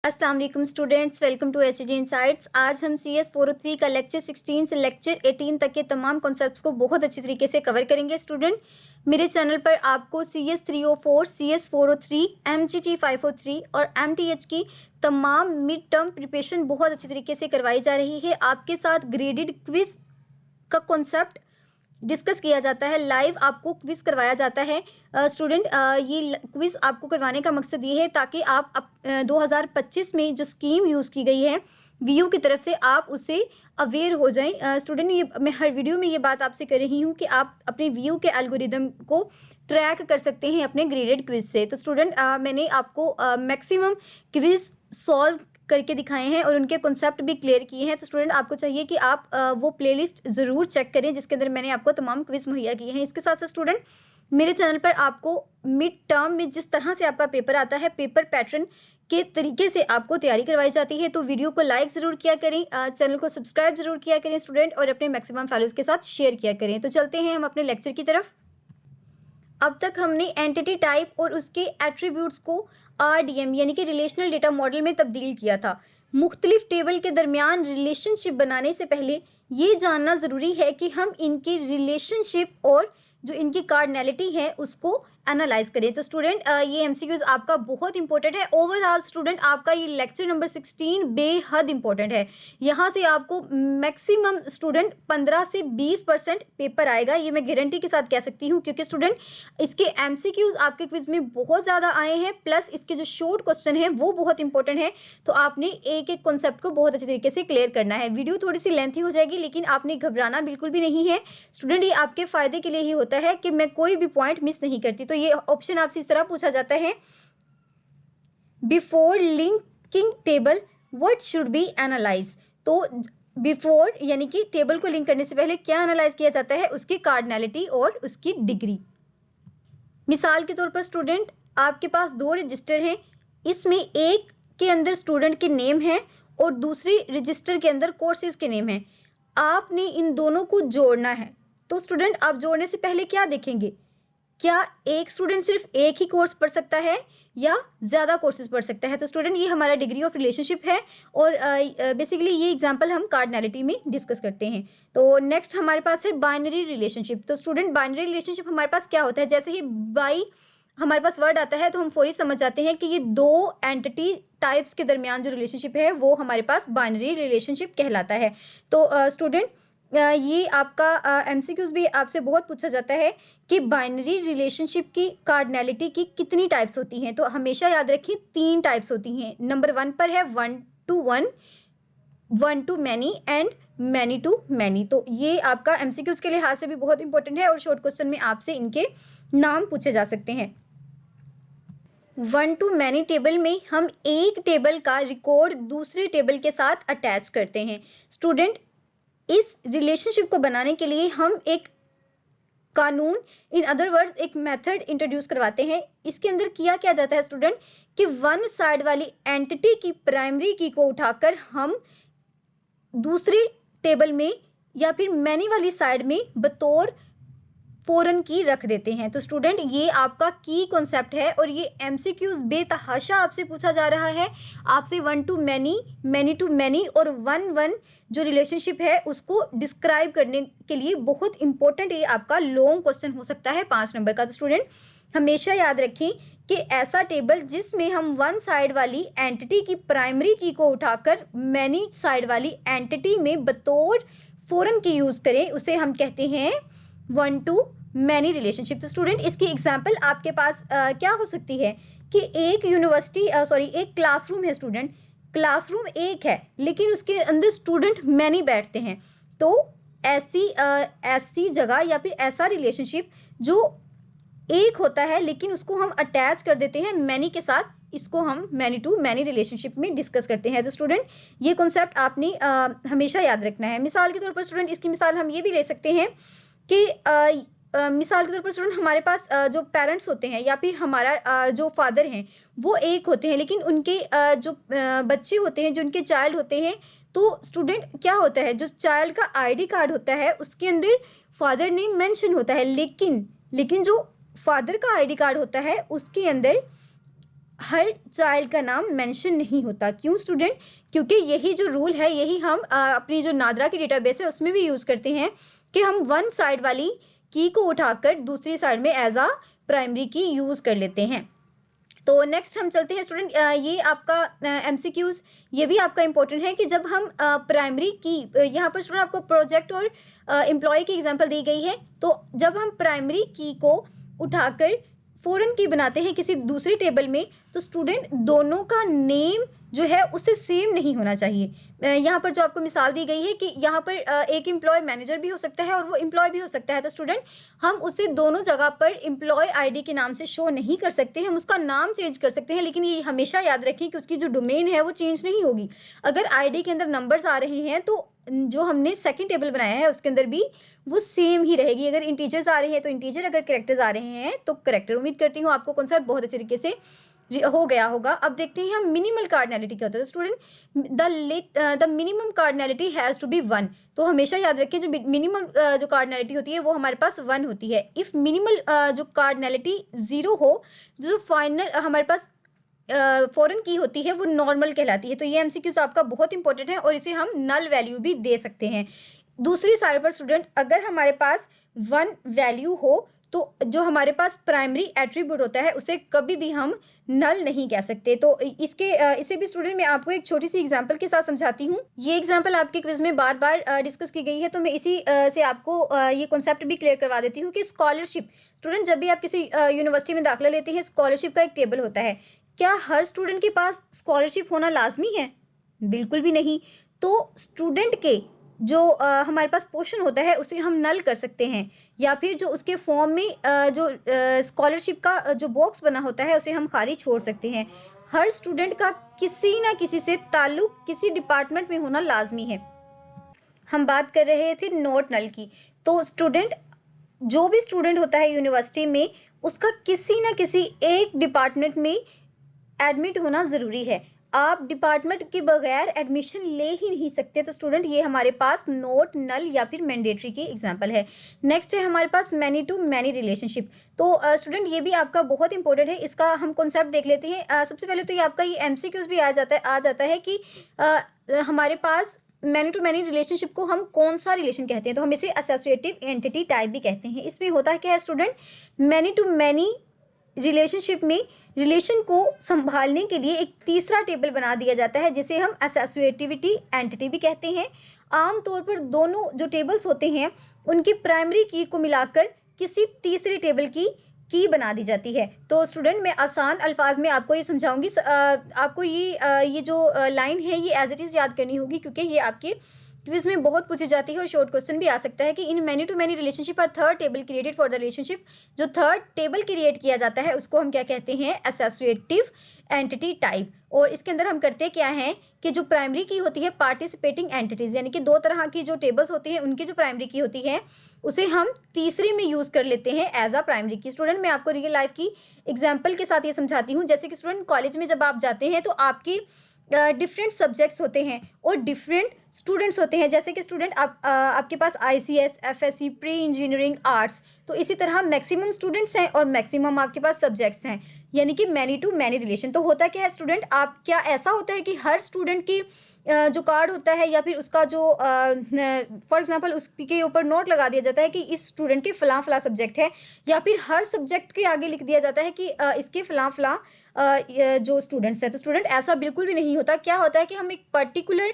अस्सलाम वालेकुम students, welcome to SG insights. आज हम CS 403 का लेक्चर 16 से लेक्चर 18 तक के तमाम कॉन्सेप्ट्स को बहुत अच्छी तरीके से कवर करेंगे। स्टूडेंट, मेरे चैनल पर आपको CS 304, CS 403, MGT 503 और MTH की तमाम मिड टर्म प्रिपरेशन बहुत अच्छी तरीके से करवाई जा रही है। आपके साथ ग्रेडेड क्विज का कॉन्सेप्ट डिस्कस किया जाता है, लाइव आपको क्विज करवाया जाता है। स्टूडेंट, ये क्विज आपको करवाने का मकसद ये है ताकि आप 2025 में जो स्कीम यूज़ की गई है VU की तरफ से, आप उससे अवेयर हो जाएं। स्टूडेंट, ये मैं हर वीडियो में ये बात आपसे कर रही हूँ कि आप अपने VU के एल्गोरिदम को ट्रैक कर सकते हैं अपने ग्रेडेड क्विज से। तो स्टूडेंट, मैंने आपको मैक्सिमम क्विज सॉल्व करके दिखाए हैं और उनके कॉन्सेप्ट भी क्लियर किए हैं। तो स्टूडेंट, आपको चाहिए कि आप वो प्लेलिस्ट ज़रूर चेक करें जिसके अंदर मैंने आपको तमाम क्विज मुहैया किए हैं। इसके साथ साथ स्टूडेंट, मेरे चैनल पर आपको मिड टर्म में जिस तरह से आपका पेपर आता है, पेपर पैटर्न के तरीके से आपको तैयारी करवाई जाती है। तो वीडियो को लाइक ज़रूर किया करें, चैनल को सब्सक्राइब ज़रूर किया करें स्टूडेंट, और अपने मैक्सिमम फॉलोअर्स के साथ शेयर किया करें। तो चलते हैं हम अपने लेक्चर की तरफ। अब तक हमने एंटिटी टाइप और उसके एट्रीब्यूट्स को RDM यानी कि रिलेशनल डेटा मॉडल में तब्दील किया था। मुख्तलिफ टेबल के दरमियान रिलेशनशिप बनाने से पहले ये जानना ज़रूरी है कि हम इनकी रिलेशनशिप और जो इनकी कार्डिनैलिटी है उसको एनालाइज करें। तो स्टूडेंट, ये MCQs आपका बहुत इंपॉर्टेंट है। ओवरऑल स्टूडेंट, आपका ये लेक्चर नंबर 16 बेहद इंपॉर्टेंट है। यहाँ से आपको मैक्सिमम स्टूडेंट 15 से 20% पेपर आएगा, ये मैं गारंटी के साथ कह सकती हूँ, क्योंकि स्टूडेंट इसके MCQs आपके क्विज में बहुत ज़्यादा आए हैं, प्लस इसके जो शॉर्ट क्वेश्चन हैं वो बहुत इंपॉर्टेंट है। तो आपने एक एक कॉन्सेप्ट को बहुत अच्छे तरीके से क्लियर करना है। वीडियो थोड़ी सी लेंथी हो जाएगी, लेकिन आपने घबराना बिल्कुल भी नहीं है स्टूडेंट। ये आपके फ़ायदे के लिए ही होता है कि मैं कोई भी पॉइंट मिस नहीं करती। तो ये ऑप्शन आपसे इस तरह पूछा जाता है, before linking table what should be analyse. तो बिफोर यानी कि टेबल को लिंक करने से पहले क्या एनालाइज किया जाता है, उसकी कार्डिनैलिटी और उसकी डिग्री। मिसाल के तौर पर स्टूडेंट, आपके पास 2 रजिस्टर हैं, इसमें एक के अंदर स्टूडेंट के नेम है और दूसरी रजिस्टर के अंदर कोर्सेज के नेम है। आपने इन दोनों को जोड़ना है। तो स्टूडेंट, आप जोड़ने से पहले क्या देखेंगे, क्या एक स्टूडेंट सिर्फ एक ही कोर्स पढ़ सकता है या ज़्यादा कोर्सेज पढ़ सकता है। तो स्टूडेंट, ये हमारा डिग्री ऑफ रिलेशनशिप है और बेसिकली ये एग्जांपल हम कार्डिनैलिटी में डिस्कस करते हैं। तो नेक्स्ट हमारे पास है बाइनरी रिलेशनशिप। तो स्टूडेंट, बाइनरी रिलेशनशिप हमारे पास क्या होता है, जैसे ही बाई हमारे पास वर्ड आता है तो हम फौरी समझ जाते हैं कि ये 2 एंटिटी टाइप्स के दरमियान जो रिलेशनशिप है वो हमारे पास बाइनरी रिलेशनशिप कहलाता है। तो स्टूडेंट, ये आपका MCQs भी आपसे बहुत पूछा जाता है कि बाइनरी रिलेशनशिप की कार्डिनैलिटी की कितनी टाइप्स होती हैं। तो हमेशा याद रखिए 3 टाइप्स होती हैं। नंबर 1 पर है 1 to 1, 1 to many and many to many। तो ये आपका MCQs के लिहाज से भी बहुत इंपॉर्टेंट है और शॉर्ट क्वेश्चन में आपसे इनके नाम पूछे जा सकते हैं। 1 to many टेबल में हम एक टेबल का रिकॉर्ड दूसरे टेबल के साथ अटैच करते हैं। स्टूडेंट, इस रिलेशनशिप को बनाने के लिए हम एक कानून, इन अदर वर्ड्स एक मेथड इंट्रोड्यूस करवाते हैं। इसके अंदर किया क्या जाता है स्टूडेंट कि 1 साइड वाली एंटिटी की प्राइमरी की को उठाकर हम दूसरी टेबल में या फिर मैनी वाली साइड में बतौर फॉरेन की रख देते हैं। तो स्टूडेंट, ये आपका की कॉन्सेप्ट है और ये MCQs बेतहाशा आपसे पूछा जा रहा है। आपसे 1 to many, many to many और 1-1 जो रिलेशनशिप है उसको डिस्क्राइब करने के लिए बहुत इंपॉर्टेंट ये आपका लॉन्ग क्वेश्चन हो सकता है 5 नंबर का। तो स्टूडेंट, हमेशा याद रखें कि ऐसा टेबल जिसमें हम 1 साइड वाली एंटिटी की प्राइमरी की को उठाकर मैनी साइड वाली एंटिटी में बतौर फॉरेन की यूज़ करें, उसे हम कहते हैं 1 to many रिलेशनशिप। तो स्टूडेंट, इसकी एग्जांपल आपके पास क्या हो सकती है कि एक एक क्लासरूम है स्टूडेंट, क्लासरूम एक है लेकिन उसके अंदर स्टूडेंट मैनी बैठते हैं। तो ऐसी जगह या फिर ऐसा रिलेशनशिप जो एक होता है लेकिन उसको हम अटैच कर देते हैं मैनी के साथ, इसको हम मैनी टू मैनी रिलेशनशिप में डिस्कस करते हैं। तो स्टूडेंट, ये कॉन्सेप्ट आपने हमेशा याद रखना है। मिसाल के तौर पर स्टूडेंट, इसकी मिसाल हम ये भी ले सकते हैं कि मिसाल के तौर पर स्टूडेंट, हमारे पास जो पेरेंट्स होते हैं या फिर हमारा जो फादर हैं वो एक होते हैं, लेकिन उनके जो बच्चे होते हैं, जो उनके चाइल्ड होते हैं, तो स्टूडेंट क्या होता है, जो चाइल्ड का ID कार्ड होता है उसके अंदर फादर नेम मेंशन होता है, लेकिन जो फादर का ID कार्ड होता है उसके अंदर हर चाइल्ड का नाम मेंशन नहीं होता। क्यों स्टूडेंट? क्योंकि यही जो रूल है यही हम अपनी जो नादरा की डेटाबेस है उसमें भी यूज़ करते हैं कि हम वन साइड वाली की को उठाकर दूसरी साइड में एज आ प्राइमरी की यूज़ कर लेते हैं। तो नेक्स्ट हम चलते हैं स्टूडेंट, ये आपका एमसीक्यूज ये भी आपका इंपॉर्टेंट है कि जब हम प्राइमरी की, यहाँ पर स्टूडेंट आपको प्रोजेक्ट और एम्प्लॉय की एग्जांपल दी गई है, तो जब हम प्राइमरी की को उठाकर फॉरेन की बनाते हैं किसी दूसरी टेबल में, तो स्टूडेंट दोनों का नेम जो है उससे सेम नहीं होना चाहिए। यहाँ पर जो आपको मिसाल दी गई है कि यहाँ पर एक एम्प्लॉय मैनेजर भी हो सकता है और वो एम्प्लॉय भी हो सकता है, तो स्टूडेंट हम उसे दोनों जगह पर एम्प्लॉय आईडी के नाम से शो नहीं कर सकते, हम उसका नाम चेंज कर सकते हैं, लेकिन ये हमेशा याद रखें कि उसकी जो डोमेन है वो चेंज नहीं होगी। अगर आईडी के अंदर नंबर्स आ रहे हैं तो जो हमने सेकंड टेबल बनाया है उसके अंदर भी वो सेम ही रहेगी। अगर इंटीजर्स आ रहे हैं तो इंटीजर, अगर कैरेक्टर्स आ रहे हैं तो कैरेक्टर। उम्मीद करती हूँ आपको कॉन्सेप्ट बहुत अच्छे तरीके से हो गया होगा। अब देखते हैं हम मिनिमल कार्डिनैलिटी क्या होता है। Student the minimum cardinality has to be 1। तो हमेशा याद रखें जो मिनिमम जो कार्डिनैलिटी होती है वो हमारे पास 1 होती है। इफ़ मिनिमल जो कार्डिनैलिटी 0 हो, जो फाइनल हमारे पास फॉरेन की होती है वो नॉर्मल कहलाती है। तो ये एमसीक्यूज आपका बहुत इंपॉर्टेंट है और इसे हम नल वैल्यू भी दे सकते हैं। दूसरी साइड पर स्टूडेंट अगर हमारे पास 1 वैल्यू हो तो जो हमारे पास प्राइमरी एट्रीब्यूट होता है उसे कभी भी हम नल नहीं कह सकते। तो इसे भी स्टूडेंट मैं आपको एक छोटी सी एग्जांपल के साथ समझाती हूँ। ये एग्जांपल आपके क्विज में बार बार डिस्कस की गई है, तो मैं इसी से आपको ये कॉन्सेप्ट भी क्लियर करवा देती हूँ कि स्कॉलरशिप, स्टूडेंट जब भी आप किसी यूनिवर्सिटी में दाखिला लेते हैं स्कॉलरशिप का एक टेबल होता है। क्या हर स्टूडेंट के पास स्कॉलरशिप होना लाजमी है? बिल्कुल भी नहीं। तो स्टूडेंट के जो हमारे पास पोर्शन होता है उसे हम नल कर सकते हैं, या फिर जो उसके फॉर्म में जो स्कॉलरशिप का जो बॉक्स बना होता है उसे हम खाली छोड़ सकते हैं। हर स्टूडेंट का किसी ना किसी से ताल्लुक किसी डिपार्टमेंट में होना लाजमी है। हम बात कर रहे थे नॉट नल की। तो स्टूडेंट जो भी स्टूडेंट होता है यूनिवर्सिटी में उसका किसी ना किसी एक डिपार्टमेंट में एडमिट होना ज़रूरी है। आप डिपार्टमेंट के बगैर एडमिशन ले ही नहीं सकते। तो स्टूडेंट ये हमारे पास नोट नल या फिर मैंडेटरी की एग्जांपल है। नेक्स्ट है हमारे पास मैनी टू मैनी रिलेशनशिप। तो स्टूडेंट ये भी आपका बहुत इंपॉर्टेंट है, इसका हम कॉन्सेप्ट देख लेते हैं। सबसे पहले तो ये आपका ये एमसीक्यूज भी आ जाता है कि हमारे पास मैनी टू मैनी रिलेशनशिप को हम कौन सा रिलेशन कहते हैं, तो हम इसे एसोसिएटिव एंटिटी टाइप भी कहते हैं। इसमें होता क्या है student, many to many relationship में रिलेशन को संभालने के लिए एक तीसरा टेबल बना दिया जाता है जिसे हम एसोसिएटिविटी एंटिटी भी कहते हैं। आमतौर पर दोनों जो टेबल्स होते हैं उनकी प्राइमरी की को मिलाकर किसी तीसरी टेबल की बना दी जाती है। तो स्टूडेंट मैं आसान अल्फाज में आपको ये समझाऊंगी। आपको ये जो लाइन है ये एज इट इज़ याद करनी होगी क्योंकि ये आपके क्विज में बहुत पूछी जाती है और शॉर्ट क्वेश्चन भी आ सकता है कि in many to many relationship और third table created for the relationship. जो थर्ड टेबल क्रिएट किया जाता है उसको हम क्या कहते हैं, एसोसिएटिव एंटिटी टाइप। और इसके अंदर हम करते क्या हैं कि जो प्राइमरी की होती है पार्टिसिपेटिंग एंटिटीज, यानी कि दो तरह की जो टेबल्स होती हैं उनकी जो प्राइमरी की होती है उसे हम तीसरे में यूज़ कर लेते हैं एज अ प्राइमरी की। स्टूडेंट मैं आपको रियल लाइफ की एग्जाम्पल के साथ ये समझाती हूँ। जैसे कि स्टूडेंट कॉलेज में जब आप जाते हैं तो आपकी डिफरेंट सब्जेक्ट्स होते हैं और डिफरेंट स्टूडेंट्स होते हैं। जैसे कि स्टूडेंट आपके पास ICS, FSc, pre engineering, arts, तो इसी तरह मैक्सिमम स्टूडेंट्स हैं और मैक्सिमम आपके पास सब्जेक्ट्स हैं, यानी कि मैनी टू मैनी रिलेशन। तो होता क्या है स्टूडेंट, आप क्या ऐसा होता है कि हर स्टूडेंट की जो कार्ड होता है या फिर उसका जो फॉर एग्जांपल उसके ऊपर नोट लगा दिया जाता है कि इस स्टूडेंट के फ़लाँ फ़लाँ सब्जेक्ट है, या फिर हर सब्जेक्ट के आगे लिख दिया जाता है कि इसके फ़लाँ फ़लाँ जो स्टूडेंट्स हैं। तो स्टूडेंट ऐसा बिल्कुल भी नहीं होता। क्या होता है कि हम एक पर्टिकुलर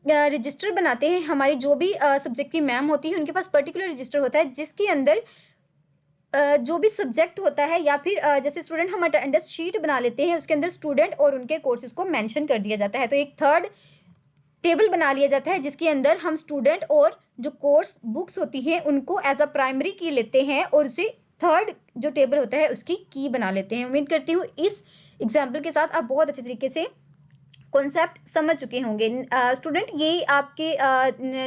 रजिस्टर बनाते हैं। हमारी जो भी सब्जेक्ट की मैम होती है उनके पास पर्टिकुलर रजिस्टर होता है जिसके अंदर जो भी सब्जेक्ट होता है, या फिर जैसे स्टूडेंट हम अटेंडेंस शीट बना लेते हैं उसके अंदर स्टूडेंट और उनके कोर्सेज को मेंशन कर दिया जाता है। तो एक थर्ड टेबल बना लिया जाता है जिसके अंदर हम स्टूडेंट और जो कोर्स बुक्स होती हैं उनको एज अ प्राइमरी की लेते हैं और उसे थर्ड जो टेबल होता है उसकी की बना लेते हैं। उम्मीद करती हूँ इस एग्जाम्पल के साथ आप बहुत अच्छे तरीके से कॉन्सेप्ट समझ चुके होंगे। स्टूडेंट ये आपके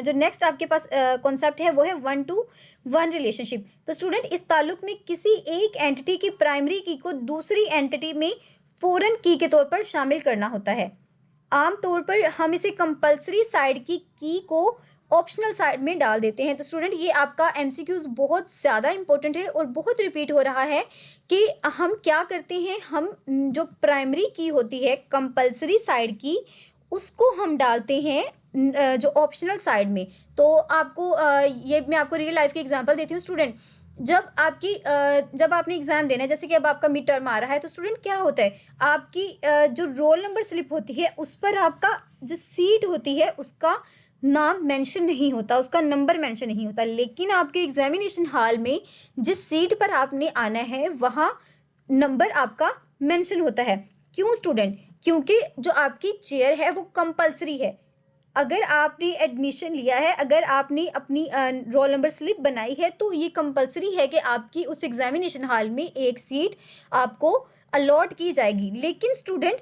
जो नेक्स्ट आपके पास कॉन्सेप्ट है वो है 1 to 1 रिलेशनशिप। तो स्टूडेंट इस ताल्लुक में किसी एक एंटिटी की प्राइमरी की को दूसरी एंटिटी में फॉरेन की के तौर पर शामिल करना होता है। आमतौर पर हम इसे कंपल्सरी साइड की को ऑप्शनल साइड में डाल देते हैं। तो स्टूडेंट ये आपका एमसीक्यूज बहुत ज़्यादा इंपॉर्टेंट है और बहुत रिपीट हो रहा है कि हम क्या करते हैं, हम जो प्राइमरी की होती है कंपलसरी साइड की, उसको हम डालते हैं जो ऑप्शनल साइड में। तो आपको ये मैं आपको रियल लाइफ की एग्जांपल देती हूँ स्टूडेंट। जब आपने एग्ज़ाम देना है, जैसे कि अब आपका मिड टर्म आ रहा है, तो स्टूडेंट क्या होता है, आपकी जो रोल नंबर स्लिप होती है उस पर आपका जो सीट होती है उसका नाम मेंशन नहीं होता, उसका नंबर मेंशन नहीं होता, लेकिन आपके एग्जामिनेशन हॉल में जिस सीट पर आपने आना है वहाँ नंबर आपका मेंशन होता है। क्यों स्टूडेंट? क्योंकि जो आपकी चेयर है वो कंपलसरी है। अगर आपने एडमिशन लिया है, अगर आपने अपनी रोल नंबर स्लिप बनाई है, तो ये कंपलसरी है कि आपकी उस एग्जामिनेशन हॉल में एक सीट आपको अलॉट की जाएगी। लेकिन स्टूडेंट,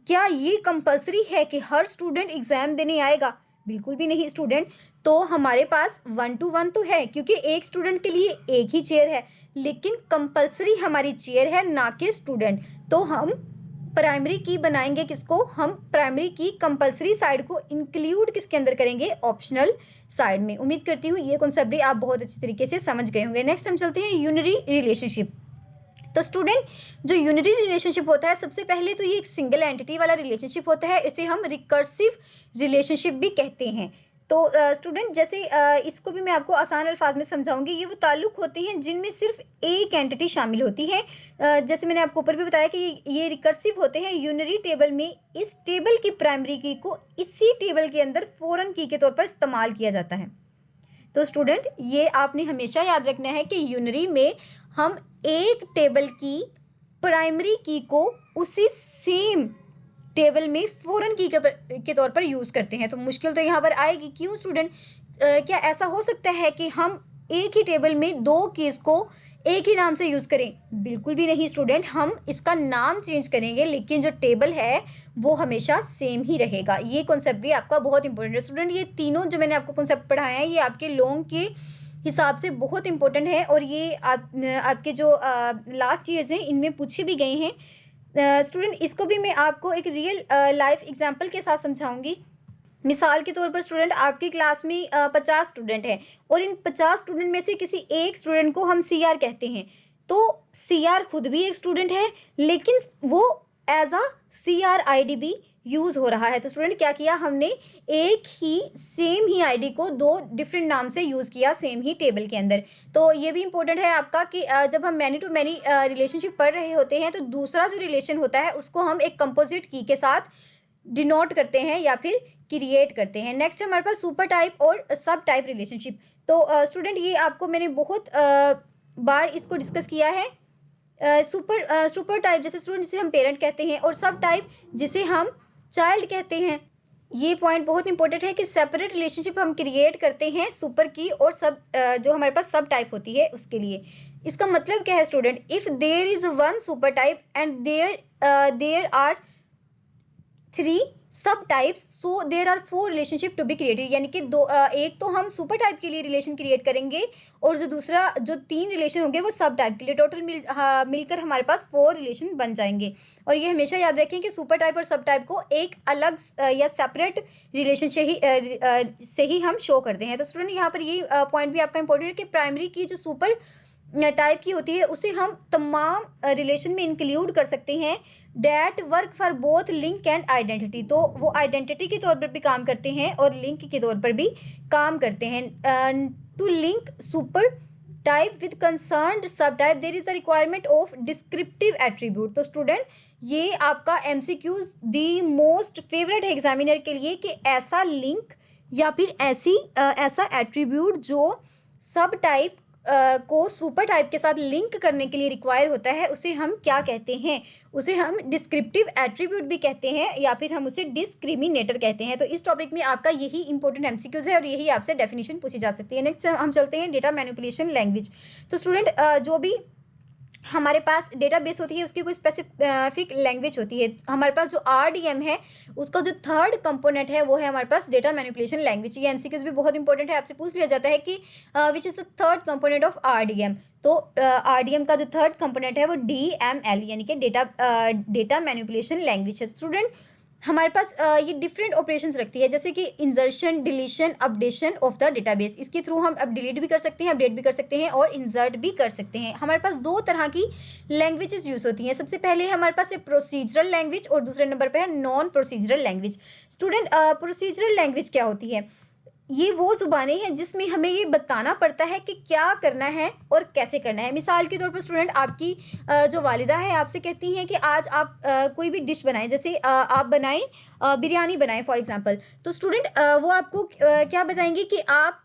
क्या ये कंपलसरी है कि हर स्टूडेंट एग्ज़ाम देने आएगा? बिल्कुल भी नहीं स्टूडेंट। तो हमारे पास 1 to 1 तो है, क्योंकि एक स्टूडेंट के लिए एक ही चेयर है, लेकिन कंपलसरी हमारी चेयर है, ना कि स्टूडेंट। तो हम प्राइमरी की बनाएंगे किसको? हम प्राइमरी की कंपलसरी साइड को इंक्लूड किसके अंदर करेंगे? ऑप्शनल साइड में। उम्मीद करती हूँ ये कॉन्सेप्ट भी आप बहुत अच्छी तरीके से समझ गए होंगे। नेक्स्ट हम चलते हैं यूनरी रिलेशनशिप। तो स्टूडेंट, जो यूनिटी रिलेशनशिप होता है, सबसे पहले तो ये एक सिंगल एंटिटी वाला रिलेशनशिप होता है, इसे हम रिकर्सिव रिलेशनशिप भी कहते हैं। तो स्टूडेंट, जैसे इसको भी मैं आपको आसान अल्फाज में समझाऊंगी। ये वो ताल्लुक होते हैं जिनमें सिर्फ एक एंटिटी शामिल होती है। जैसे मैंने आपको ऊपर भी बताया कि ये रिकर्सिव होते हैं यूनरी टेबल में। इस टेबल की प्राइमरी की को इसी टेबल के अंदर फॉरेन की के तौर पर इस्तेमाल किया जाता है। तो स्टूडेंट, ये आपने हमेशा याद रखना है कि यूनरी में हम एक टेबल की प्राइमरी की को उसी सेम टेबल में फॉरेन की के तौर पर यूज़ करते हैं। तो मुश्किल तो यहाँ पर आएगी। क्यों स्टूडेंट? क्या ऐसा हो सकता है कि हम एक ही टेबल में दो कीज़ को एक ही नाम से यूज़ करें? बिल्कुल भी नहीं स्टूडेंट। हम इसका नाम चेंज करेंगे, लेकिन जो टेबल है वो हमेशा सेम ही रहेगा। ये कॉन्सेप्ट भी आपका बहुत इंपॉर्टेंट है स्टूडेंट। ये तीनों जो मैंने आपको कॉन्सेप्ट पढ़ाए हैं, ये आपके लॉन्ग के हिसाब से बहुत इंपॉर्टेंट है, और ये आपके जो लास्ट ईयर्स हैं इनमें पूछे भी गए हैं। स्टूडेंट, इसको भी मैं आपको एक रियल लाइफ एग्जांपल के साथ समझाऊंगी। मिसाल के तौर पर स्टूडेंट, आपकी क्लास में 50 स्टूडेंट हैं, और इन 50 स्टूडेंट में से किसी एक स्टूडेंट को हम CR कहते हैं। तो CR खुद भी एक स्टूडेंट है, लेकिन वो एज अ CR ID भी यूज़ हो रहा है। तो स्टूडेंट, क्या किया हमने? एक ही सेम ही ID को दो डिफरेंट नाम से यूज़ किया सेम ही टेबल के अंदर। तो ये भी इंपॉर्टेंट है आपका कि जब हम मैनी टू मैनी रिलेशनशिप पढ़ रहे होते हैं, तो दूसरा जो रिलेशन होता है उसको हम एक कंपोजिट की के साथ डिनोट करते हैं या फिर क्रिएट करते हैं। नेक्स्ट है हमारे पास सुपर टाइप और सब टाइप रिलेशनशिप। तो स्टूडेंट, ये आपको मैंने बहुत बार इसको डिस्कस किया है। सुपर टाइप जैसे स्टूडेंट जिसे हम पेरेंट कहते हैं, और सब टाइप जिसे हम चाइल्ड कहते हैं। ये पॉइंट बहुत इंपॉर्टेंट है कि सेपरेट रिलेशनशिप हम क्रिएट करते हैं सुपर की और सब जो हमारे पास सब टाइप होती है उसके लिए। इसका मतलब क्या है student? If there is one super type and there are 3 sub types, so there are 4 relationship to be created. यानी कि एक तो हम सुपर टाइप के लिए रिलेशन क्रिएट करेंगे, और जो 3 रिलेशन होंगे वो सब टाइप के लिए। टोटल मिलकर हमारे पास 4 रिलेशन बन जाएंगे। और ये हमेशा याद रखें कि सुपर टाइप और सब टाइप को एक अलग या सेपरेट रिलेशन से ही हम शो करते हैं। तो स्टूडेंट, यहाँ पर ये पॉइंट भी आपका इंपॉर्टेंट है कि प्राइमरी की जो सुपर टाइप की होती है उसे हम तमाम रिलेशन में इंक्लूड कर सकते हैं। That work for both link and identity. तो वो आइडेंटिटी के तौर पर भी काम करते हैं और लिंक के तौर पर भी काम करते हैं। To link super type with concerned sub type there is a requirement of descriptive attribute. तो स्टूडेंट, ये आपका MCQs दी मोस्ट फेवरेट है एग्जामिनर के लिए कि ऐसा लिंक या फिर ऐसा एट्रीब्यूट जो सब टाइप को सुपर टाइप के साथ लिंक करने के लिए रिक्वायर होता है, उसे हम क्या कहते हैं? उसे हम डिस्क्रिप्टिव एट्रीब्यूट भी कहते हैं, या फिर हम उसे डिस्क्रिमिनेटर कहते हैं। तो इस टॉपिक में आपका यही इंपॉर्टेंट MCQs है, और यही आपसे डेफिनेशन पूछी जा सकती है। नेक्स्ट हम चलते हैं डेटा मैनिपुलेशन लैंग्वेज। तो स्टूडेंट, जो भी हमारे पास डेटाबेस होती है उसकी कोई स्पेसिफिक लैंग्वेज होती है। हमारे पास जो RDM है उसका जो थर्ड कंपोनेंट है वो है हमारे पास डेटा मैनिपुलेशन लैंग्वेज। ये MCQs भी बहुत इंपॉर्टेंट है, आपसे पूछ लिया जाता है कि which is the third component of RDM। तो RDM का जो थर्ड कंपोनेंट है वो DML यानी कि डेटा मैनिपुलेशन लैंग्वेज है। स्टूडेंट, हमारे पास ये डिफरेंट ऑपरेशंस रखती है, जैसे कि insertion, deletion, updation of the database. इसके थ्रू हम अब डिलीट भी कर सकते हैं, अपडेट भी कर सकते हैं और इंसर्ट भी कर सकते हैं। हमारे पास दो तरह की लैंग्वेजेस यूज़ होती हैं। सबसे पहले हमारे पास है प्रोसीजरल लैंग्वेज और दूसरे नंबर पर है non procedural language. Student, procedural language क्या होती है? ये वो ज़ुबानें हैं जिसमें हमें ये बताना पड़ता है कि क्या करना है और कैसे करना है। मिसाल के तौर पर स्टूडेंट, आपकी जो वालिदा है आपसे कहती हैं कि आज आप कोई भी डिश बनाएं, जैसे आप बनाएं बिरयानी बनाएं फॉर एग्जांपल। तो स्टूडेंट वो आपको क्या बताएंगे कि आप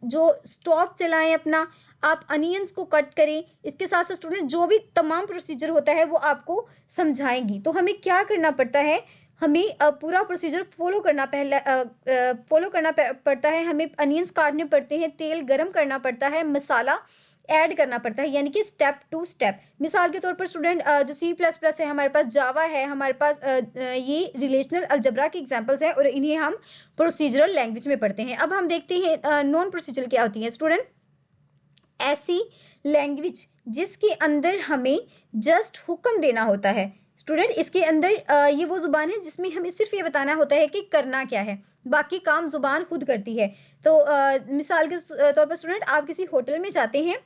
जो स्टोव चलाएं अपना, आप अनियंस को कट करें। इसके साथ साथ स्टूडेंट जो भी तमाम प्रोसीजर होता है वो आपको समझाएंगी। तो हमें क्या करना पड़ता है, हमें पूरा प्रोसीजर फॉलो करना पड़ता है। हमें अनियंस काटने पड़ते हैं, तेल गरम करना पड़ता है, मसाला ऐड करना पड़ता है, यानी कि स्टेप टू स्टेप। मिसाल के तौर पर स्टूडेंट, जो C++ है, हमारे पास जावा है, हमारे पास ये रिलेशनल अलजबरा की एग्जांपल्स हैं और इन्हें हम प्रोसीजरल लैंग्वेज में पढ़ते हैं। अब हम देखते हैं नॉन प्रोसीजरल क्या होती है। स्टूडेंट, ऐसी लैंग्वेज जिसके अंदर हमें जस्ट हुक्म देना होता है। स्टूडेंट, इसके अंदर ये वो ज़ुबान है जिसमें हमें सिर्फ ये बताना होता है कि करना क्या है, बाकी काम ज़ुबान खुद करती है। तो मिसाल के तौर पर स्टूडेंट, आप किसी होटल में जाते हैं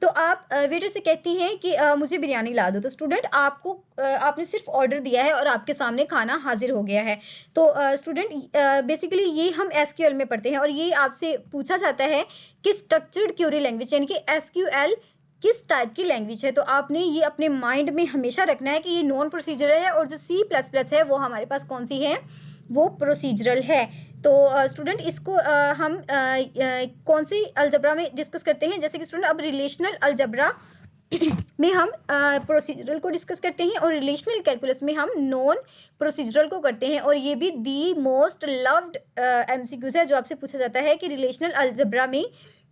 तो आप वेटर से कहती हैं कि मुझे बिरयानी ला दो। तो स्टूडेंट, आपने सिर्फ ऑर्डर दिया है और आपके सामने खाना हाजिर हो गया है। तो स्टूडेंट, बेसिकली ये हम SQL में पढ़ते हैं और ये आपसे पूछा जाता है कि स्ट्रक्चर्ड क्यूरी लैंग्वेज यानी कि SQL किस टाइप की लैंग्वेज है। तो आपने ये अपने माइंड में हमेशा रखना है कि ये नॉन प्रोसीजरल है और जो C++ है वो हमारे पास कौन सी है, वो प्रोसीजरल है। तो स्टूडेंट, इसको हम कौन सी अलजबरा में डिस्कस करते हैं, जैसे कि स्टूडेंट अब रिलेशनल अलजबरा में हम प्रोसीजरल को डिस्कस करते हैं और रिलेशनल कैलकुलस में हम नॉन प्रोसीजरल को करते हैं। और ये भी दी मोस्ट लव्ड MCQs है, जो आपसे पूछा जाता है कि रिलेशनल अलजबरा में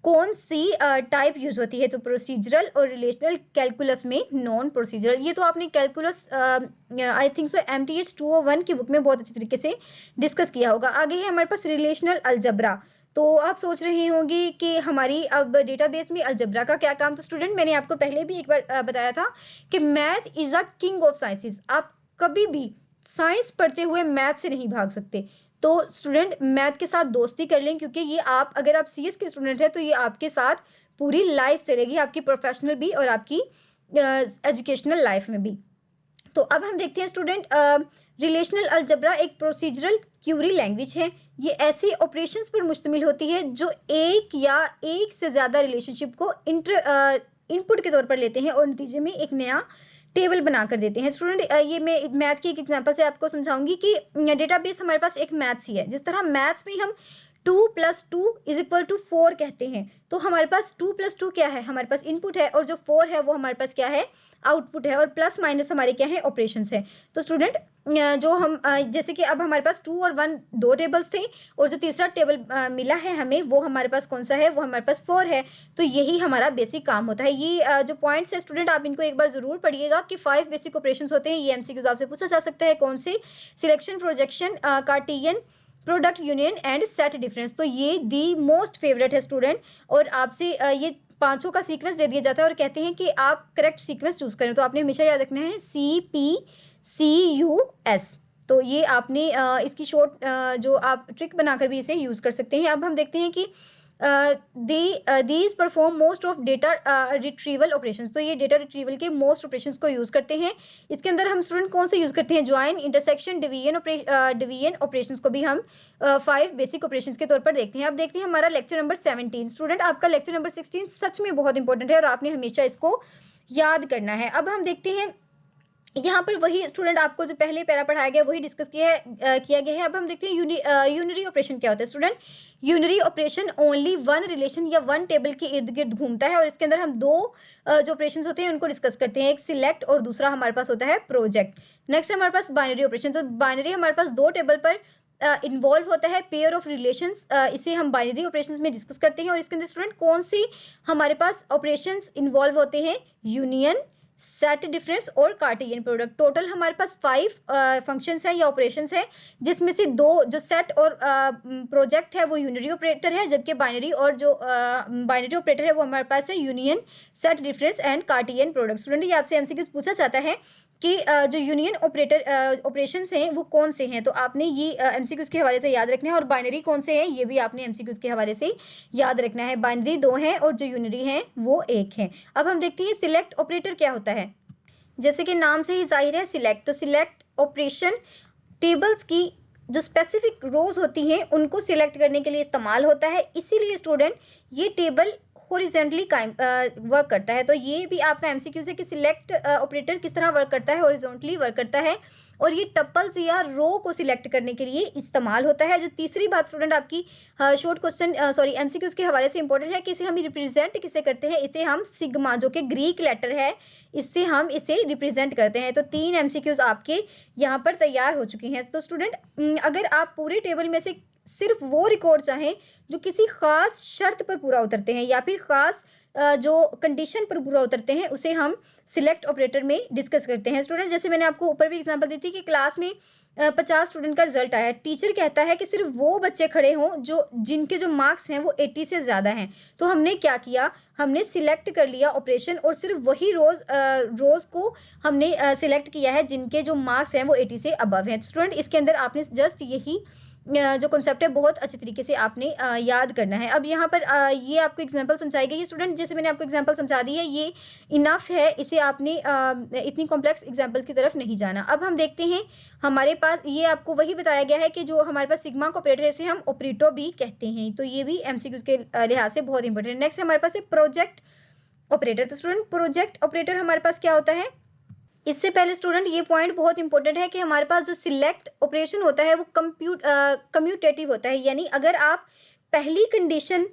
कौन सी टाइप यूज होती है। तो प्रोसीजरल और रिलेशनल कैलकुलस में नॉन प्रोसीजरल। ये तो आपने calculus I think so MTH 201 की बुक में बहुत अच्छी तरीके से डिस्कस किया होगा। आगे है हमारे पास रिलेशनल अलजबरा। तो आप सोच रहे होंगे कि हमारी अब डेटाबेस में अलजबरा का क्या काम। तो स्टूडेंट, मैंने आपको पहले भी एक बार बताया था कि math is a king of sciences. आप कभी भी साइंस पढ़ते हुए मैथ से नहीं भाग सकते। तो स्टूडेंट, मैथ के साथ दोस्ती कर लें, क्योंकि ये आप, अगर आप CS के स्टूडेंट हैं तो ये आपके साथ पूरी लाइफ चलेगी, आपकी प्रोफेशनल भी और आपकी एजुकेशनल लाइफ में भी। तो अब हम देखते हैं स्टूडेंट, रिलेशनल अलजबरा एक प्रोसीजरल क्यूरी लैंग्वेज है। ये ऐसे ऑपरेशंस पर मुश्तमिल होती है जो एक या एक से ज़्यादा रिलेशनशिप को इनपुट के तौर पर लेते हैं और नतीजे में एक नया टेबल बना कर देते हैं। स्टूडेंट, ये मैं मैथ की एक एग्जांपल से आपको समझाऊंगी कि डेटाबेस हमारे पास एक मैथ्स ही है। जिस तरह मैथ्स में हम 2 + 2 = 4 कहते हैं, तो हमारे पास 2 + 2 क्या है, हमारे पास इनपुट है, और जो 4 है वो हमारे पास क्या है, आउटपुट है, और प्लस माइनस हमारे क्या है, ऑपरेशंस है। तो स्टूडेंट, जो हम जैसे कि अब हमारे पास 2 और 1 दो टेबल्स थे और जो तीसरा टेबल मिला है हमें, वो हमारे पास कौन सा है, वो हमारे पास 4 है। तो यही हमारा बेसिक काम होता है। ये जो पॉइंट्स है स्टूडेंट, आप इनको एक बार ज़रूर पढ़िएगा कि 5 बेसिक ऑपरेशंस होते हैं। ये MCQs आपसे पूछा जा सकता है। कौन से? Selection, projection, cartesian, product, union and set difference. तो ये दी मोस्ट फेवरेट है स्टूडेंट, और आपसे ये पांचों का सीक्वेंस दे दिया जाता है और कहते हैं कि आप करेक्ट सीक्वेंस चूज करें। तो आपने हमेशा याद रखना है CPCUS। तो ये आपने इसकी शॉर्ट जो आप ट्रिक बनाकर भी इसे यूज़ कर सकते हैं। अब हम देखते हैं कि these perform most of data retrieval operations. तो ये डेटा रिट्रीवल के मोस्ट ऑपरेशंस को यूज़ करते हैं। इसके अंदर हम स्टूडेंट कौन से यूज़ करते हैं? ज्वाइन, इंटरसेक्शन, डिवीजन ऑपरेशंस को भी हम 5 बेसिक ऑपरेशंस के तौर पर देखते हैं। अब देखते हैं हमारा लेक्चर नंबर 17। स्टूडेंट, आपका लेक्चर नंबर 16 सच में बहुत इंपॉर्टेंट है और आपने हमेशा इसको याद करना है। अब हम देखते हैं यहाँ पर वही स्टूडेंट आपको जो पहले पैरा पढ़ाया गया वही डिस्कस किया गया है। अब हम देखते हैं यूनरी ऑपरेशन क्या होता है। Student, unary operation only one relation या वन टेबल के इर्द गिर्द घूमता है और इसके अंदर हम दो जो ऑपरेशन होते हैं उनको डिस्कस करते हैं। एक सिलेक्ट और दूसरा हमारे पास होता है प्रोजेक्ट। नेक्स्ट हमारे पास बाइनरी ऑपरेशन। तो बाइनरी हमारे पास दो टेबल पर इन्वॉल्व होता है, पेयर ऑफ रिलेशंस, इसे हम बाइनरी ऑपरेशंस में डिस्कस करते हैं। और इसके अंदर स्टूडेंट कौन सी हमारे पास ऑपरेशंस इन्वॉल्व होते हैं? यूनियन, सेट डिफरेंस और कार्टेशियन प्रोडक्ट। टोटल हमारे पास 5 फंक्शंस हैं या ऑपरेशंस हैं, जिसमें से दो जो सेट और प्रोजेक्ट है वो यूनिटरी ऑपरेटर है, जबकि बाइनरी और जो बाइनरी ऑपरेटर है वो हमारे पास है union, set difference and Cartesian product. Student, ये आपसे MCQs पूछा जाता है कि जो यूनियन ऑपरेशंस हैं वो कौन से हैं, तो आपने ये एमसीक्यूज के हवाले से याद रखना है। और बाइनरी कौन से हैं ये भी आपने एमसीक्यूज के हवाले से याद रखना है। बाइनरी 2 हैं और जो यूनरी हैं वो 1 है। अब हम देखते हैं सिलेक्ट ऑपरेटर क्या होता है। जैसे कि नाम से ही जाहिर है सिलेक्ट, तो सिलेक्ट ऑपरेशन टेबल्स की जो स्पेसिफिक रोज होती हैं उनको सिलेक्ट करने के लिए इस्तेमाल होता है। इसीलिए स्टूडेंट ये टेबल हॉरिजॉन्टली वर्क करता है। तो ये भी आपका एमसीक्यूज है कि सिलेक्ट ऑपरेटर किस तरह वर्क करता है, हॉरिजॉन्टली वर्क करता है और ये टपल्स या रो को सिलेक्ट करने के लिए इस्तेमाल होता है। जो तीसरी बात स्टूडेंट आपकी शॉर्ट क्वेश्चन एमसीक्यूज के हवाले से इंपॉर्टेंट है कि इसे हम रिप्रेजेंट किसे करते हैं, इसे हम सिग्मा जो कि ग्रीक लेटर है इससे हम इसे रिप्रेजेंट करते हैं। तो 3 एमसीक्यूज आपके यहाँ पर तैयार हो चुकी हैं। तो स्टूडेंट अगर आप पूरे टेबल में से सिर्फ वो रिकॉर्ड चाहें जो किसी खास शर्त पर पूरा उतरते हैं या फिर खास जो कंडीशन पर पूरा उतरते हैं उसे हम सिलेक्ट ऑपरेटर में डिस्कस करते हैं। स्टूडेंट जैसे मैंने आपको ऊपर भी एग्जांपल दी थी कि क्लास में 50 स्टूडेंट का रिजल्ट आया, टीचर कहता है कि सिर्फ वो बच्चे खड़े हों जो जिनके जो मार्क्स हैं वो 80 से ज़्यादा हैं। तो हमने क्या किया, हमने सिलेक्ट कर लिया ऑपरेशन और सिर्फ वही रोज़ को हमने सिलेक्ट किया है जिनके जो मार्क्स हैं वो 80 से अबव हैं। स्टूडेंट इसके अंदर आपने जस्ट यही जो कॉन्सेप्ट है बहुत अच्छे तरीके से आपने याद करना है। अब यहाँ पर ये आपको एग्जांपल समझाई गई है। स्टूडेंट जैसे मैंने आपको एग्जांपल समझा दी है ये इनफ है, इसे आपने इतनी कॉम्प्लेक्स एग्जांपल्स की तरफ नहीं जाना। अब हम देखते हैं हमारे पास ये आपको वही बताया गया है कि जो हमारे पास सिग्मा का ऑपरेटर है इसे हम ऑपरेटो भी कहते हैं। तो ये भी एमसीक्यूज के लिहाज से बहुत इंपॉर्टेंट है। नेक्स्ट हमारे पास है प्रोजेक्ट ऑपरेटर। तो स्टूडेंट प्रोजेक्ट ऑपरेटर हमारे पास क्या होता है, इससे पहले स्टूडेंट ये पॉइंट बहुत इंपॉर्टेंट है कि हमारे पास जो सिलेक्ट ऑपरेशन होता है वो कम्यूटेटिव होता है। यानी अगर आप पहली कंडीशन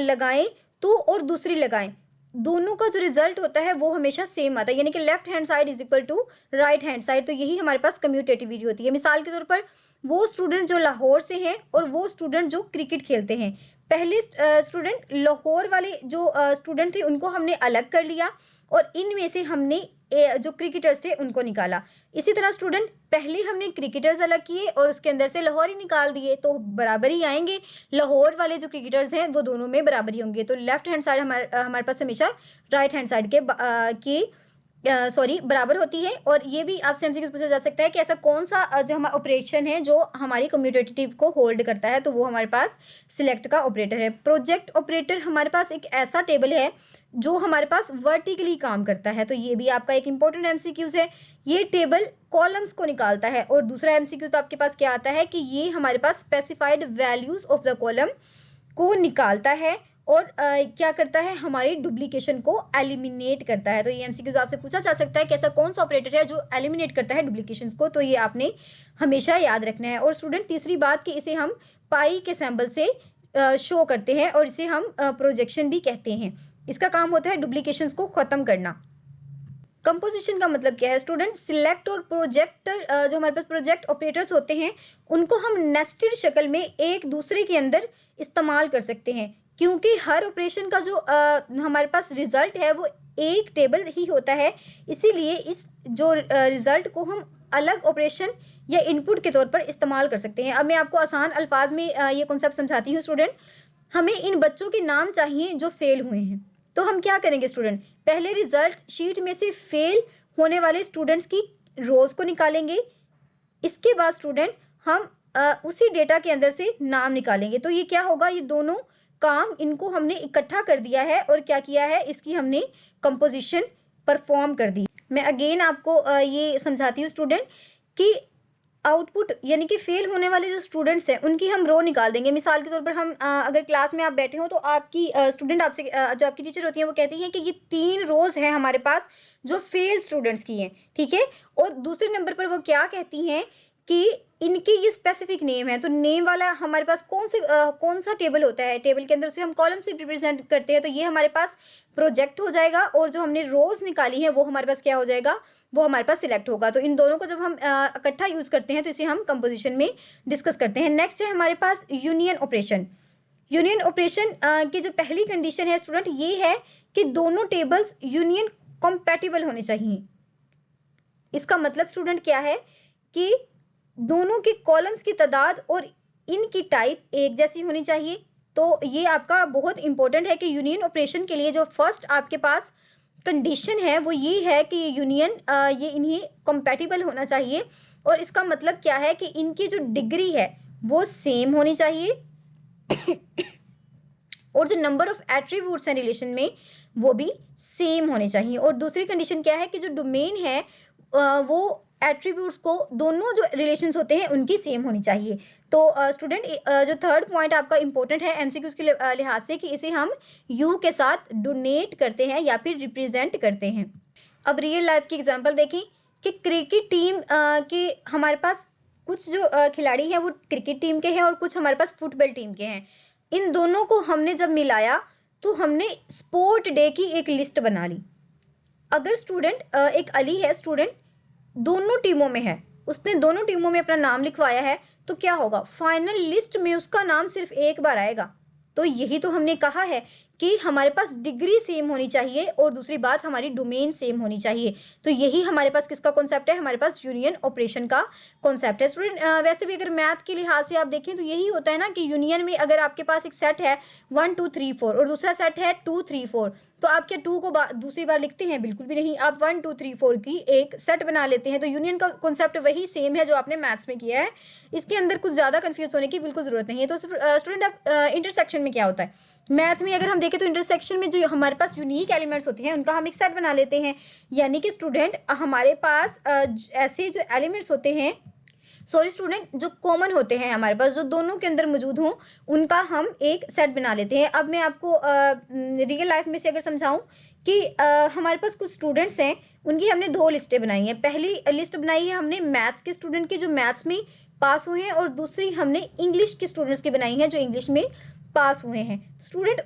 लगाएं तो और दूसरी लगाएं, दोनों का जो रिजल्ट होता है वो हमेशा सेम आता है, यानी कि left hand side is equal to right hand side. तो यही हमारे पास कम्यूटेटिविटी होती है। मिसाल के तौर पर वो स्टूडेंट जो लाहौर से हैं और वो स्टूडेंट जो क्रिकेट खेलते हैं, पहले स्टूडेंट लाहौर वाले जो स्टूडेंट थे उनको हमने अलग कर लिया और इनमें से हमने जो क्रिकेटर्स थे उनको निकाला। इसी तरह स्टूडेंट पहले हमने क्रिकेटर्स अलग किए और उसके अंदर से लाहौर ही निकाल दिए, तो बराबर ही आएंगे। लाहौर वाले जो क्रिकेटर्स हैं वो दोनों में बराबर ही होंगे। तो लेफ्ट हैंड साइड हमारे पास हमेशा राइट हैंड साइड के बराबर होती है। और ये भी आपसे एमसीक्यू पूछा जा सकता है कि ऐसा कौन सा जो हमारा ऑपरेशन है जो हमारी कम्यूटेटिव को होल्ड करता है, तो वो हमारे पास सिलेक्ट का ऑपरेटर है। प्रोजेक्ट ऑपरेटर हमारे पास एक ऐसा टेबल है जो हमारे पास वर्टिकली काम करता है। तो ये भी आपका एक इंपॉर्टेंट एमसीक्यूज है। ये टेबल कॉलम्स को निकालता है। और दूसरा एमसीक्यूज आपके पास क्या आता है कि ये हमारे पास specified values of the column को निकालता है और क्या करता है, हमारी डुप्लीकेशन को एलिमिनेट करता है। तो ये एमसीक्यूज आपसे पूछा जा सकता है कि ऐसा कौन सा ऑपरेटर है जो एलिमिनेट करता है डुप्लीकेशंस को, तो ये आपने हमेशा याद रखना है। और स्टूडेंट तीसरी बात कि इसे हम पाई के सैम्पल से शो करते हैं और इसे हम प्रोजेक्शन भी कहते हैं। इसका काम होता है डुप्लीकेशंस को ख़त्म करना। कंपोजिशन का मतलब क्या है स्टूडेंट, सिलेक्ट और प्रोजेक्टर जो हमारे पास प्रोजेक्ट ऑपरेटर्स होते हैं उनको हम नेस्टेड शक्ल में एक दूसरे के अंदर इस्तेमाल कर सकते हैं, क्योंकि हर ऑपरेशन का जो हमारे पास रिजल्ट है वो एक टेबल ही होता है। इसीलिए इस जो रिजल्ट को हम अलग ऑपरेशन या इनपुट के तौर पर इस्तेमाल कर सकते हैं। अब मैं आपको आसान अल्फाज में ये कॉन्सेप्ट समझाती हूँ। स्टूडेंट हमें इन बच्चों के नाम चाहिए जो फेल हुए हैं, तो हम क्या करेंगे स्टूडेंट, पहले रिजल्ट शीट में से फेल होने वाले स्टूडेंट्स की रोज़ को निकालेंगे। इसके बाद स्टूडेंट हम उसी डेटा के अंदर से नाम निकालेंगे। तो ये क्या होगा, ये दोनों काम इनको हमने इकट्ठा कर दिया है और क्या किया है, इसकी हमने कंपोजिशन परफॉर्म कर दी। मैं अगेन आपको ये समझाती हूँ स्टूडेंट कि आउटपुट यानी कि फेल होने वाले जो स्टूडेंट्स हैं उनकी हम रो निकाल देंगे। मिसाल के तौर पर हम अगर क्लास में आप बैठे हो तो आपकी स्टूडेंट आपसे जो आपकी टीचर होती हैं वो कहती हैं कि ये 3 रोज़ हैं हमारे पास जो फेल स्टूडेंट्स की हैं, ठीक है। और दूसरे नंबर पर वो क्या कहती हैं कि इनकी ये स्पेसिफिक नेम है। तो नेम वाला हमारे पास कौन सा टेबल होता है, टेबल के अंदर उसे हम कॉलम से रिप्रेजेंट करते हैं, तो ये हमारे पास प्रोजेक्ट हो जाएगा। और जो हमने रोज़ निकाली है वो हमारे पास क्या हो जाएगा, वो हमारे पास सिलेक्ट होगा। तो इन दोनों को जब हम इकट्ठा यूज़ करते हैं तो इसे हम कंपोजिशन में डिस्कस करते हैं। नेक्स्ट है हमारे पास यूनियन ऑपरेशन। यूनियन ऑपरेशन की जो पहली कंडीशन है स्टूडेंट ये है कि दोनों टेबल्स यूनियन कॉम्पैटिबल होने चाहिए। इसका मतलब स्टूडेंट क्या है कि दोनों के कॉलम्स की तादाद और इनकी टाइप एक जैसी होनी चाहिए। तो ये आपका बहुत इंपॉर्टेंट है कि यूनियन ऑपरेशन के लिए जो फर्स्ट आपके पास कंडीशन है वो ये है कि ये यूनियन ये इन्हें कंपैटिबल होना चाहिए। और इसका मतलब क्या है कि इनकी जो डिग्री है वो सेम होनी चाहिए और जो नंबर ऑफ एट्रीब्यूट्स हैं रिलेशन में वो भी सेम होने चाहिए। और दूसरी कंडीशन क्या है कि जो डोमेन है वो एट्रीब्यूट्स को दोनों जो रिलेशंस होते हैं उनकी सेम होनी चाहिए। तो स्टूडेंट जो थर्ड पॉइंट आपका इंपॉर्टेंट है एमसीक्यूज के लिहाज से कि इसे हम यू के साथ डोनेट करते हैं या फिर रिप्रेजेंट करते हैं। अब रियल लाइफ की एग्जांपल देखें कि क्रिकेट टीम के हमारे पास कुछ जो खिलाड़ी हैं वो क्रिकेट टीम के हैं और कुछ हमारे पास फुटबॉल टीम के हैं। इन दोनों को हमने जब मिलाया तो हमने स्पोर्ट डे की एक लिस्ट बना ली। अगर स्टूडेंट एक अली है, स्टूडेंट दोनों टीमों में है, उसने दोनों टीमों में अपना नाम लिखवाया है, तो क्या होगा, फाइनल लिस्ट में उसका नाम सिर्फ एक बार आएगा। तो यही तो हमने कहा है कि हमारे पास डिग्री सेम होनी चाहिए और दूसरी बात हमारी डोमेन सेम होनी चाहिए। तो यही हमारे पास किसका कॉन्सेप्ट है, हमारे पास यूनियन ऑपरेशन का कॉन्सेप्ट है। स्टूडेंट वैसे भी अगर मैथ के लिहाज से आप देखें तो यही होता है ना कि यूनियन में अगर आपके पास एक सेट है 1 2 3 4 और दूसरा सेट है 2 3 4, तो आप क्या 2 को दूसरी बार लिखते हैं? बिल्कुल भी नहीं। आप 1 2 3 4 की एक सेट बना लेते हैं। तो यूनियन का कॉन्सेप्ट वही सेम है जो आपने मैथ्स में किया है। इसके अंदर कुछ ज़्यादा कन्फ्यूज होने की बिल्कुल ज़रूरत नहीं है। तो स्टूडेंट अब इंटरसेक्शन में क्या होता है, मैथ में अगर हम देखें तो इंटरसेक्शन में जो हमारे पास यूनिक एलिमेंट्स होते हैं उनका हम एक सेट बना लेते हैं। यानी कि स्टूडेंट हमारे पास ऐसे जो एलिमेंट्स होते हैं, सॉरी स्टूडेंट, जो कॉमन होते हैं हमारे पास, जो दोनों के अंदर मौजूद हों, उनका हम एक सेट बना लेते हैं। अब मैं आपको रियल लाइफ में से अगर समझाऊं कि हमारे पास कुछ स्टूडेंट्स हैं, उनकी हमने 2 लिस्टें बनाई हैं। पहली लिस्ट बनाई है हमने मैथ्स के स्टूडेंट की जो मैथ्स में पास हुए हैं और दूसरी हमने इंग्लिश के स्टूडेंट्स की बनाई है जो इंग्लिश में पास हुए हैं। स्टूडेंट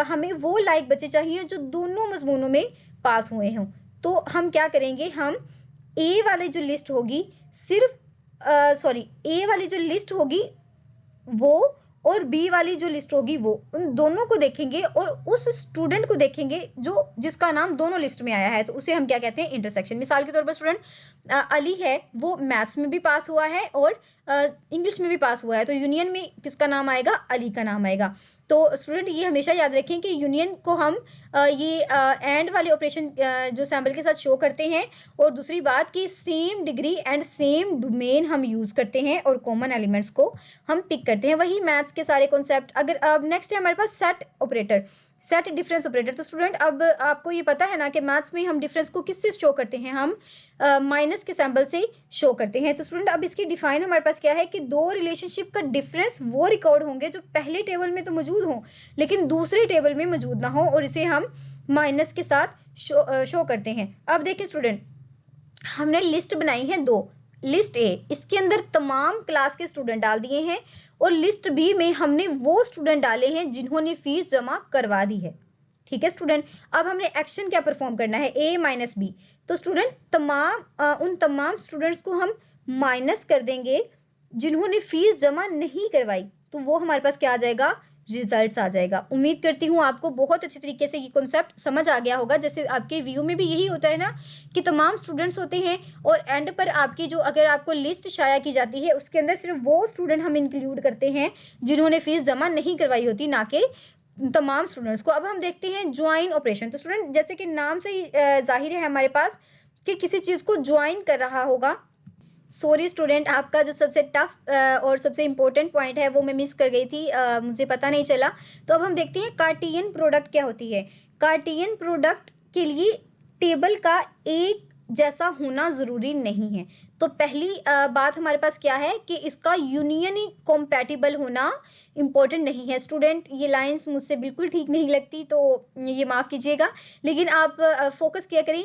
हमें वो लायक बच्चे चाहिए जो दोनों मजमूनों में पास हुए हों। तो हम क्या करेंगे, हम ए वाली जो लिस्ट होगी सिर्फ ए वाली जो लिस्ट होगी वो और बी वाली जो लिस्ट होगी वो, उन दोनों को देखेंगे और उस स्टूडेंट को देखेंगे जो जिसका नाम दोनों लिस्ट में आया है। तो उसे हम क्या कहते हैं, इंटरसेक्शन। मिसाल के तौर पर स्टूडेंट अली है, वो मैथ्स में भी पास हुआ है और इंग्लिश में भी पास हुआ है, तो यूनियन में किसका नाम आएगा, अली का नाम आएगा। तो स्टूडेंट ये हमेशा याद रखें कि यूनियन को हम ये एंड वाले ऑपरेशन जो सैम्पल के साथ शो करते हैं और दूसरी बात कि same degree and same domain हम यूज़ करते हैं और कॉमन एलिमेंट्स को हम पिक करते हैं। वही मैथ्स के सारे कॉन्सेप्ट। अगर अब नेक्स्ट है हमारे पास set operator, set difference operator. तो स्टूडेंट अब आपको ये पता है ना कि मैथ्स में हम डिफरेंस को किससे शो करते हैं, हम माइनस के सिंबल से शो करते हैं। तो स्टूडेंट अब इसकी डिफाइन हमारे पास क्या है कि 2 रिलेशनशिप का डिफरेंस वो रिकॉर्ड होंगे जो पहले टेबल में तो मौजूद हों लेकिन दूसरे टेबल में मौजूद ना हो, और इसे हम माइनस के साथ शो करते हैं। अब देखिए स्टूडेंट, हमने लिस्ट बनाई है 2, लिस्ट ए, इसके अंदर तमाम क्लास के स्टूडेंट डाल दिए हैं और लिस्ट बी में हमने वो स्टूडेंट डाले हैं जिन्होंने फीस जमा करवा दी है। ठीक है स्टूडेंट, अब हमने एक्शन क्या परफॉर्म करना है, ए माइनस बी। तो स्टूडेंट उन तमाम स्टूडेंट्स को हम माइनस कर देंगे जिन्होंने फीस जमा नहीं करवाई, तो वो हमारे पास क्या आ जाएगा, रिजल्ट्स आ जाएगा। उम्मीद करती हूँ आपको बहुत अच्छी तरीके से ये कॉन्सेप्ट समझ आ गया होगा। जैसे आपके व्यू में भी यही होता है ना कि तमाम स्टूडेंट्स होते हैं और एंड पर आपकी जो अगर आपको लिस्ट शाया की जाती है उसके अंदर सिर्फ वो स्टूडेंट हम इंक्लूड करते हैं जिन्होंने फीस जमा नहीं करवाई होती, ना कि तमाम स्टूडेंट्स को। अब हम देखते हैं ज्वाइन ऑपरेशन। तो स्टूडेंट जैसे कि नाम से ही जाहिर है हमारे पास कि किसी चीज़ को ज्वाइन कर रहा होगा। सॉरी स्टूडेंट, आपका जो सबसे टफ और सबसे इम्पोर्टेंट पॉइंट है वो मैं मिस कर गई थी, मुझे पता नहीं चला। तो अब हम देखते हैं कार्टियन प्रोडक्ट क्या होती है। कार्टियन प्रोडक्ट के लिए टेबल का एक जैसा होना ज़रूरी नहीं है। तो पहली बात हमारे पास क्या है कि इसका यूनियन ही कॉम्पैटिबल होना इम्पोर्टेंट नहीं है। स्टूडेंट ये लाइंस मुझसे बिल्कुल ठीक नहीं लगती तो ये माफ़ कीजिएगा, लेकिन आप फोकस किया करें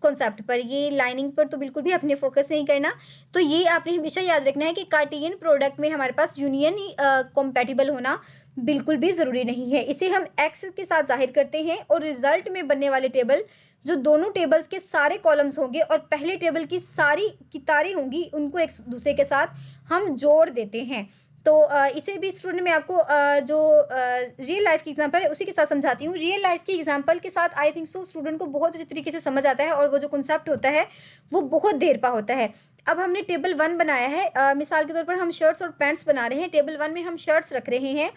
कॉन्सेप्ट पर, ये लाइनिंग पर तो बिल्कुल भी आपने फोकस नहीं करना। तो ये आपने हमेशा याद रखना है कि कार्टियन प्रोडक्ट में हमारे पास यूनियन ही कॉम्पैटिबल होना बिल्कुल भी ज़रूरी नहीं है। इसे हम एक्स के साथ जाहिर करते हैं और रिजल्ट में बनने वाले टेबल जो दोनों टेबल्स के सारे कॉलम्स होंगे और पहले टेबल की सारी कितारें होंगी उनको एक दूसरे के साथ हम जोड़ देते हैं। तो इसे भी स्टूडेंट मैं आपको जो रियल लाइफ की एग्जांपल है उसी के साथ समझाती हूँ। रियल लाइफ की एग्जांपल के साथ आई थिंक सो स्टूडेंट को बहुत अच्छी तरीके से समझ आता है और वो जो कॉन्सेप्ट होता है वो बहुत देर पा होता है। अब हमने टेबल 1 बनाया है, मिसाल के तौर पर हम शर्ट्स और पैंट्स बना रहे हैं। टेबल 1 में हम शर्ट्स रख रहे हैं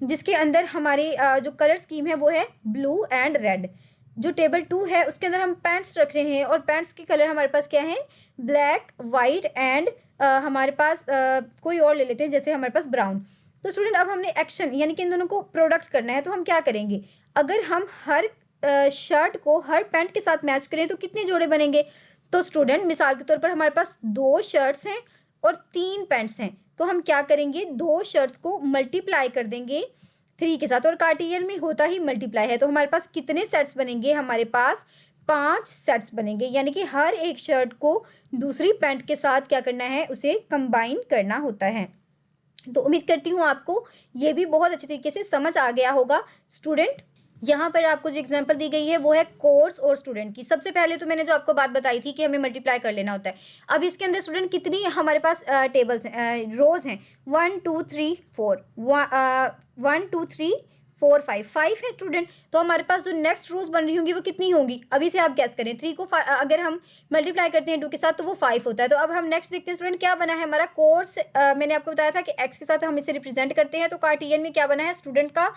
जिसके अंदर हमारी जो कलर स्कीम है वो है ब्लू एंड रेड। जो टेबल 2 है उसके अंदर हम पैंट्स रख रहे हैं और पैंट्स की कलर हमारे पास क्या है, ब्लैक, वाइट एंड हमारे पास कोई और ले लेते हैं, जैसे हमारे पास ब्राउन। तो स्टूडेंट अब हमने एक्शन यानी कि इन दोनों को प्रोडक्ट करना है, तो हम क्या करेंगे, अगर हम हर शर्ट को हर पैंट के साथ मैच करें तो कितने जोड़े बनेंगे। तो स्टूडेंट मिसाल के तौर पर हमारे पास 2 शर्ट्स हैं और 3 पैंट्स हैं, तो हम क्या करेंगे, 2 शर्ट्स को मल्टीप्लाई कर देंगे 3 के साथ, और कार्टियल में होता ही मल्टीप्लाई है, तो हमारे पास कितने सेट्स बनेंगे, हमारे पास 5 सेट्स बनेंगे, यानी कि हर एक शर्ट को दूसरी पैंट के साथ क्या करना है, उसे कंबाइन करना होता है। तो उम्मीद करती हूँ आपको ये भी बहुत अच्छे तरीके से समझ आ गया होगा। स्टूडेंट यहाँ पर आपको जो एग्जांपल दी गई है वो है कोर्स और स्टूडेंट की। सबसे पहले तो मैंने जो आपको बात बताई थी कि हमें मल्टीप्लाई कर लेना होता है। अब इसके अंदर स्टूडेंट कितनी हमारे पास टेबल्स हैं, रोज हैं, 1 2 3 4, 1 2 3 4 5 है स्टूडेंट। तो हमारे पास जो नेक्स्ट रोज बन रही होंगी वो कितनी होंगी, अभी से आप गैस करें। 3 को अगर हम मल्टीप्लाई करते हैं 2 के साथ तो वो 5 होता है। तो अब हम नेक्स्ट देखते हैं स्टूडेंट क्या बना है हमारा कोर्स। मैंने आपको बताया था कि एक्स के साथ हम इसे रिप्रेजेंट करते हैं, तो कार्टियन में क्या बना है स्टूडेंट का,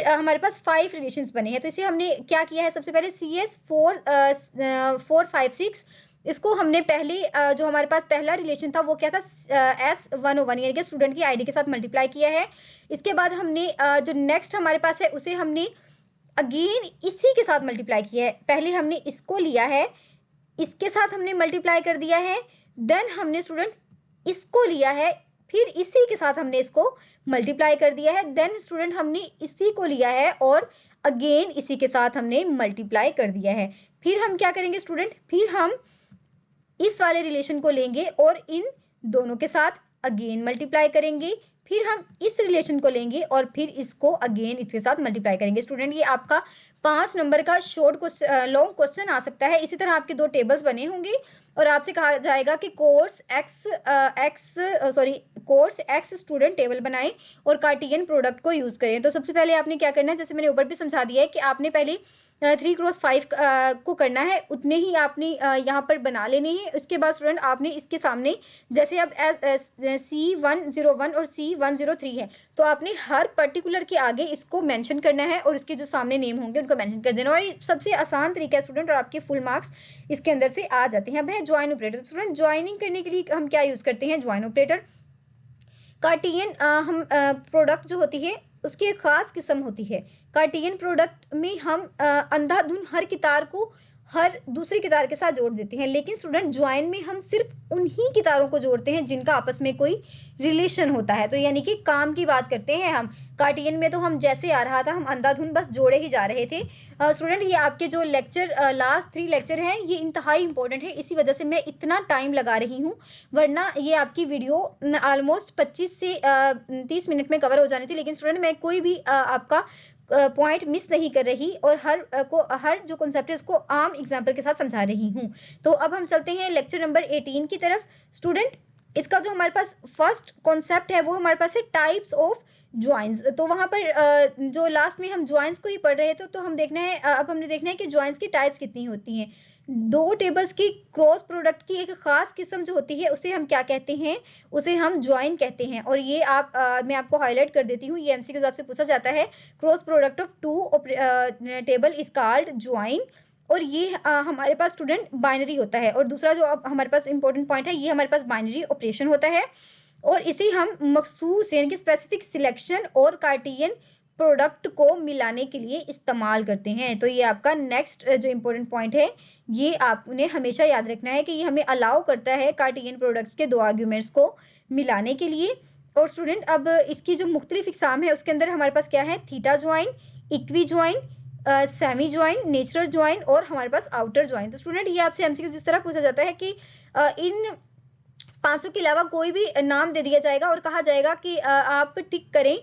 हमारे पास 5 रिलेशंस बने हैं। तो इसे हमने क्या किया है, सबसे पहले CS 4 5 6, इसको हमने पहले जो हमारे पास पहला रिलेशन था वो क्या था, S101 यानी कि स्टूडेंट की आईडी के साथ मल्टीप्लाई किया है। इसके बाद हमने जो नेक्स्ट हमारे पास है उसे हमने अगेन इसी के साथ मल्टीप्लाई किया है। पहले हमने इसको लिया है, इसके साथ हमने मल्टीप्लाई कर दिया है, देन हमने स्टूडेंट इसको लिया है, फिर इसी के साथ हमने इसको मल्टीप्लाई कर दिया है, देन स्टूडेंट हमने इसी को लिया है और अगेन इसी के साथ हमने मल्टीप्लाई कर दिया है। फिर हम क्या करेंगे स्टूडेंट, फिर हम इस वाले रिलेशन को लेंगे और इन दोनों के साथ अगेन मल्टीप्लाई करेंगे, फिर हम इस रिलेशन को लेंगे और फिर इसको अगेन इसके साथ मल्टीप्लाई करेंगे। स्टूडेंट ये आपका 5 नंबर का लॉन्ग क्वेश्चन आ सकता है। इसी तरह आपके 2 टेबल्स बने होंगे और आपसे कहा जाएगा कि कोर्स एक्स स्टूडेंट टेबल बनाएं और कार्टियन प्रोडक्ट को यूज़ करें। तो सबसे पहले आपने क्या करना है, जैसे मैंने ऊपर भी समझा दिया है कि आपने पहले 3x5 को करना है, उतने ही आपने यहाँ पर बना लेने हैं। उसके बाद स्टूडेंट आपने इसके सामने जैसे अब C101 और C103 है, तो आपने हर पर्टिकुलर के आगे इसको मेंशन करना है और इसके जो सामने नेम होंगे उनको मेंशन कर देना। और ये सबसे आसान तरीका है स्टूडेंट, और आपके फुल मार्क्स इसके अंदर से आ जाते हैं। अब है ज्वाइन ऑपरेटर। स्टूडेंट ज्वाइनिंग करने के लिए हम क्या यूज़ करते हैं, ज्वाइन ऑपरेटर। कार्टियन हम प्रोडक्ट जो होती है उसकी एक ख़ास किस्म होती है। कार्टियन प्रोडक्ट में हम अंधाधुंध हर कितार को हर दूसरी कितार के साथ जोड़ देते हैं, लेकिन स्टूडेंट ज्वाइन में हम सिर्फ उन्हीं कितारों को जोड़ते हैं जिनका आपस में कोई रिलेशन होता है। तो यानी कि काम की बात करते हैं हम। कार्टियन में तो हम जैसे आ रहा था हम अंधाधुंध बस जोड़े ही जा रहे थे। स्टूडेंट ये आपके जो लेक्चर लास्ट 3 लेक्चर हैं ये इंतहाई इंपॉर्टेंट है, इसी वजह से मैं इतना टाइम लगा रही हूँ, वरना ये आपकी वीडियो ऑलमोस्ट 25 से 30 मिनट में कवर हो जानी थी। लेकिन स्टूडेंट मैं कोई भी आपका पॉइंट मिस नहीं कर रही और हर जो कॉन्सेप्ट है उसको आम एग्जाम्पल के साथ समझा रही हूँ। तो अब हम चलते हैं लेक्चर नंबर 18 की तरफ। स्टूडेंट इसका जो हमारे पास फर्स्ट कॉन्सेप्ट है वो हमारे पास है टाइप्स ऑफ ज्वाइंस। तो वहाँ पर जो लास्ट में हम ज्वाइंस को ही पढ़ रहे थे, तो हम देखना है अब हमने देखना है कि ज्वाइंस की टाइप्स कितनी होती हैं। 2 टेबल्स की क्रॉस प्रोडक्ट की एक ख़ास किस्म जो होती है उसे हम क्या कहते हैं, उसे हम ज्वाइन कहते हैं। और ये मैं आपको हाईलाइट कर देती हूँ, ये MCQ आपसे पूछा जाता है। Cross product of 2 table is called join. और ये हमारे पास स्टूडेंट बाइनरी होता है। और दूसरा जो अब हमारे पास इंपॉर्टेंट पॉइंट है, ये हमारे पास बाइनरी ऑपरेशन होता है और इसे हम मखसूस यानी कि स्पेसिफिक सिलेक्शन और कार्टियन प्रोडक्ट को मिलाने के लिए इस्तेमाल करते हैं। तो ये आपका नेक्स्ट जो इम्पोर्टेंट पॉइंट है, ये आपने हमेशा याद रखना है कि ये हमें अलाउ करता है कार्टियन प्रोडक्ट्स के 2 आर्ग्यूमेंट्स को मिलाने के लिए। और स्टूडेंट अब इसकी जो मुख्तलिफ इकसाम है उसके अंदर हमारे पास क्या है, theta join, equi join, semi join, natural join और हमारे पास आउटर ज्वाइन। तो स्टूडेंट ये आपसे MCQ जिस तरह पूछा जाता है कि इन 5 के अलावा कोई भी नाम दे दिया जाएगा और कहा जाएगा कि आप टिक करें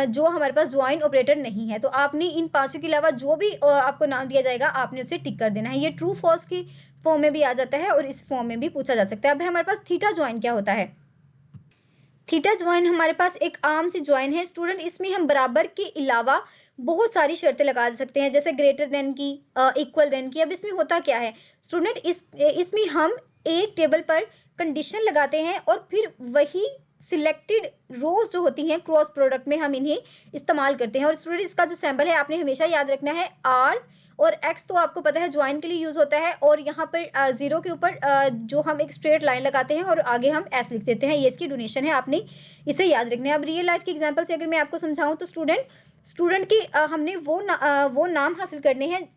जो हमारे पास ज्वाइन ऑपरेटर नहीं है। तो आपने इन 5 के अलावा जो भी आपको नाम दिया जाएगा आपने उसे टिक कर देना है। ये ट्रू फॉल्स की फॉर्म में भी आ जाता है और इस फॉर्म में भी पूछा जा सकता है। अब हमारे पास थीटा ज्वाइन क्या होता है। थीटा ज्वाइन हमारे पास एक आम सी ज्वाइन है स्टूडेंट। इसमें हम बराबर के अलावा बहुत सारी शर्तें लगा सकते हैं, जैसे ग्रेटर देन की, इक्वल देन की। अब इसमें होता क्या है स्टूडेंट, इसमें हम एक टेबल पर कंडीशन लगाते हैं और फिर वही सिलेक्टेड रोज जो होती हैं क्रॉस प्रोडक्ट में हम इन्हें इस्तेमाल करते हैं। और स्टूडेंट इसका जो सैम्पल है आपने हमेशा याद रखना है R और एक्स तो आपको पता है ज्वाइन के लिए यूज़ होता है, और यहाँ पर ज़ीरो के ऊपर जो हम एक स्ट्रेट लाइन लगाते हैं और आगे हम एस लिख देते हैं, ये इसकी डोनेशन है, आपने इसे याद रखना है। अब रियल लाइफ के एग्जाम्पल से अगर मैं आपको समझाऊँ तो स्टूडेंट की हमने वो नाम हासिल करने हैं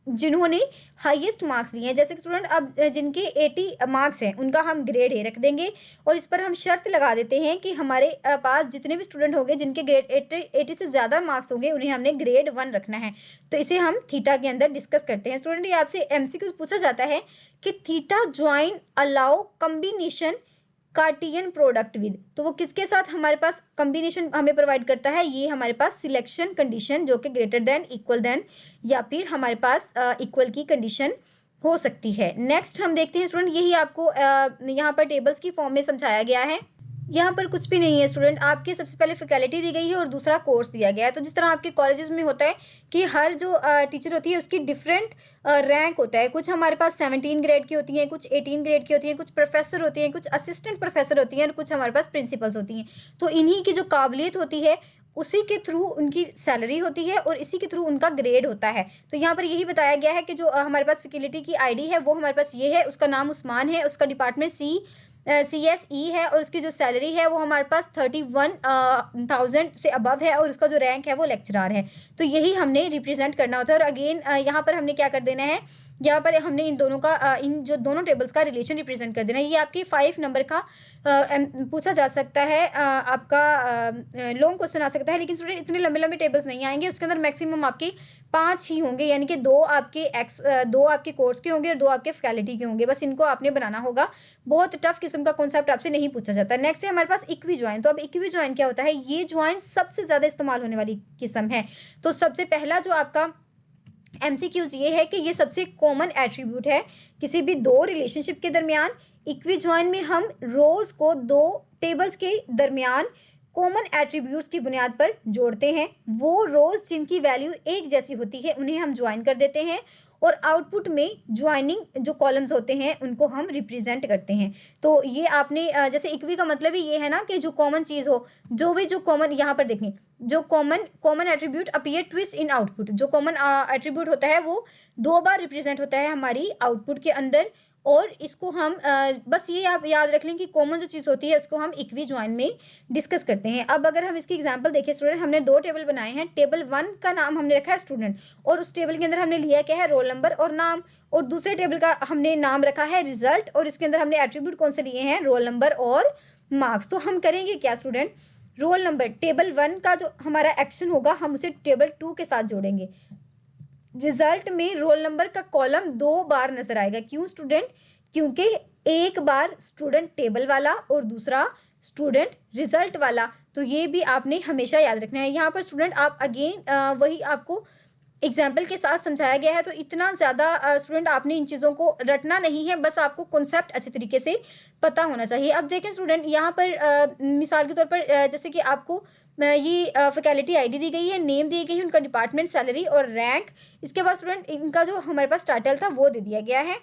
जिन्होंने हाईएस्ट मार्क्स लिए हैं। जैसे कि स्टूडेंट अब जिनके 80 मार्क्स हैं उनका हम ग्रेड ए रख देंगे, और इस पर हम शर्त लगा देते हैं कि हमारे पास जितने भी स्टूडेंट होंगे जिनके ग्रेड 80 से ज़्यादा मार्क्स होंगे उन्हें हमने ग्रेड 1 रखना है। तो इसे हम थीटा के अंदर डिस्कस करते हैं। स्टूडेंट ये आपसे एमसीक्यू पूछा जाता है कि theta join allow combination cartesian product with, तो वो किसके साथ हमारे पास कॉम्बिनेशन हमें प्रोवाइड करता है, ये हमारे पास सिलेक्शन कंडीशन जो कि ग्रेटर देन, इक्वल देन, या फिर हमारे पास इक्वल की कंडीशन हो सकती है। नेक्स्ट हम देखते हैं स्टूडेंट, यही आपको यहाँ पर टेबल्स की फॉर्म में समझाया गया है। यहाँ पर कुछ भी नहीं है स्टूडेंट, आपके सबसे पहले फैकल्टी दी गई है और दूसरा कोर्स दिया गया है। तो जिस तरह आपके कॉलेजेस में होता है कि हर जो टीचर होती है उसकी डिफरेंट रैंक होता है, कुछ हमारे पास 17 ग्रेड की होती हैं, कुछ 18 ग्रेड की होती हैं, कुछ प्रोफेसर होती हैं, कुछ असिस्टेंट प्रोफेसर होती हैं, और कुछ हमारे पास प्रिंसिपल्स होती हैं। तो इन्हीं की जो काबिलियत होती है उसी के थ्रू उनकी सैलरी होती है और इसी के थ्रू उनका ग्रेड होता है। तो यहाँ पर यही बताया गया है कि जो हमारे पास फैकल्टी की आईडी है वो हमारे पास ये है, उसका नाम उस्मान है, उसका डिपार्टमेंट CSE है, और उसकी जो सैलरी है वो हमारे पास 31,000 से अबव है, और उसका जो रैंक है वो लेक्चरर है। तो यही हमने रिप्रेजेंट करना होता है। और अगेन यहाँ पर हमने क्या कर देना है, यहाँ पर हमने इन दोनों का इन जो दोनों टेबल्स का रिलेशन रिप्रेजेंट कर देना है। ये आपकी 5 नंबर का पूछा जा सकता है, आपका लॉन्ग क्वेश्चन आ सकता है, लेकिन स्टूडेंट इतने लंबे लंबे टेबल्स नहीं आएंगे, उसके अंदर मैक्सिमम आपके 5 ही होंगे, यानी कि दो आपके कोर्स के होंगे और 2 आपके फैकल्टी के होंगे, बस इनको आपने बनाना होगा। बहुत टफ किस्म का कॉन्सेप्ट आपसे नहीं पूछा जाता। नेक्स्ट है हमारे पास इक्वी ज्वाइन। तो अब इक्वी ज्वाइन क्या होता है, ये ज्वाइन सबसे ज़्यादा इस्तेमाल होने वाली किस्म है। तो सबसे पहला जो आपका MCQs ये है कि ये सबसे कॉमन एट्रीब्यूट है किसी भी दो रिलेशनशिप के दरमियान। इक्वी ज्वाइन में हम रोज को दो टेबल्स के दरमियान कॉमन एट्रीब्यूट्स की बुनियाद पर जोड़ते हैं। वो रोज जिनकी वैल्यू एक जैसी होती है उन्हें हम ज्वाइन कर देते हैं, और आउटपुट में ज्वाइनिंग जो कॉलम्स होते हैं उनको हम रिप्रेजेंट करते हैं। तो ये आपने जैसे इक्वी का मतलब ही ये है ना कि जो कॉमन चीज़ हो, जो कॉमन, यहाँ पर देखें, जो common attribute appear twist in output, जो कॉमन एट्रीब्यूट होता है वो 2 बार रिप्रेजेंट होता है हमारी आउटपुट के अंदर, और इसको हम बस ये आप याद रख लें कि कॉमन जो चीज़ होती है उसको हम इक्वी ज्वाइन में डिस्कस करते हैं। अब अगर हम इसकी एग्जांपल देखें स्टूडेंट, हमने 2 टेबल बनाए हैं। टेबल 1 का नाम हमने रखा है स्टूडेंट, और उस टेबल के अंदर हमने लिया क्या है, रोल नंबर और नाम, और दूसरे टेबल का हमने नाम रखा है रिजल्ट, और इसके अंदर हमने एट्रीब्यूट कौन से लिए हैं, रोल नंबर और मार्क्स। तो हम करेंगे क्या स्टूडेंट, रोल नंबर टेबल 1 का जो हमारा एक्शन होगा हम उसे टेबल 2 के साथ जोड़ेंगे। रिजल्ट में रोल नंबर का कॉलम 2 बार नजर आएगा। क्यों स्टूडेंट, क्योंकि एक बार स्टूडेंट टेबल वाला और दूसरा स्टूडेंट रिजल्ट वाला। तो ये भी आपने हमेशा याद रखना है। यहाँ पर स्टूडेंट आप अगेन वही आपको एग्जाम्पल के साथ समझाया गया है, तो इतना ज़्यादा स्टूडेंट आपने इन चीज़ों को रटना नहीं है, बस आपको कॉन्सेप्ट अच्छे तरीके से पता होना चाहिए। अब देखें स्टूडेंट, यहाँ पर मिसाल के तौर पर जैसे कि आपको ये फैकल्टी आईडी दी गई है, नेम दी गई है, उनका डिपार्टमेंट, सैलरी और रैंक। इसके बाद स्टूडेंट इनका जो हमारे पास टाइटल था वो दे दिया गया है।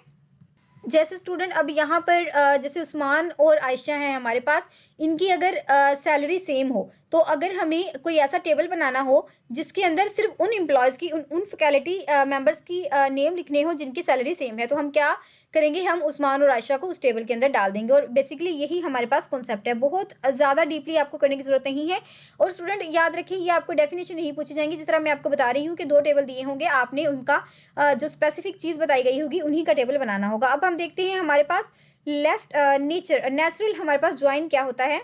जैसे स्टूडेंट अब यहाँ पर जैसे उस्मान और आयशा हैं हमारे पास, इनकी अगर सैलरी सेम हो, तो अगर हमें कोई ऐसा टेबल बनाना हो जिसके अंदर सिर्फ उन एम्प्लॉयज़ की उन फैकल्टी मेंबर्स की नेम लिखने हो जिनकी सैलरी सेम है, तो हम क्या करेंगे, हम उस्मान और आयशा को उस टेबल के अंदर डाल देंगे। और बेसिकली यही हमारे पास कॉन्सेप्ट है, बहुत ज़्यादा डीपली आपको करने की ज़रूरत नहीं है। और स्टूडेंट याद रखें, ये आपको डेफिनेशन नहीं पूछी जाएंगी, जिस तरह मैं आपको बता रही हूँ कि 2 टेबल दिए होंगे, आपने उनका जो स्पेसिफिक चीज़ बताई गई होगी उन्हीं का टेबल बनाना होगा। अब हम देखते हैं हमारे पास लेफ्ट नेचुरल हमारे पास ज्वाइन क्या होता है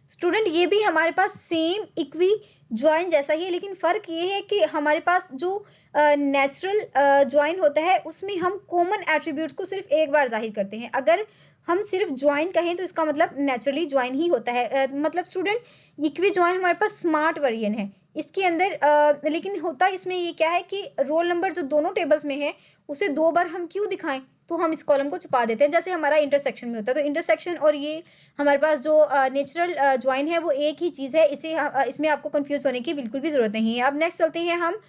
स्टूडेंट, ये भी हमारे पास सेम इक्वी ज्वाइन जैसा ही है, लेकिन फ़र्क ये है कि हमारे पास जो नेचुरल ज्वाइन होता है उसमें हम कॉमन एट्रीब्यूट्स को सिर्फ एक बार जाहिर करते हैं। अगर हम सिर्फ ज्वाइन कहें तो इसका मतलब नेचुरली ज्वाइन ही होता है। मतलब स्टूडेंट इक्वी ज्वाइन हमारे पास स्मार्ट वर्जन है इसके अंदर, लेकिन होता इसमें ये क्या है कि रोल नंबर जो दोनों टेबल्स में है उसे 2 बार हम क्यों दिखाएं, तो हम इस कॉलम को छुपा देते हैं। जैसे हमारा इंटरसेक्शन में होता है, तो इंटरसेक्शन और ये हमारे पास जो नेचुरल ज्वाइन है वो एक ही चीज़ है, इसमें आपको कंफ्यूज होने की बिल्कुल भी ज़रूरत नहीं है। अब नेक्स्ट चलते हैं हम,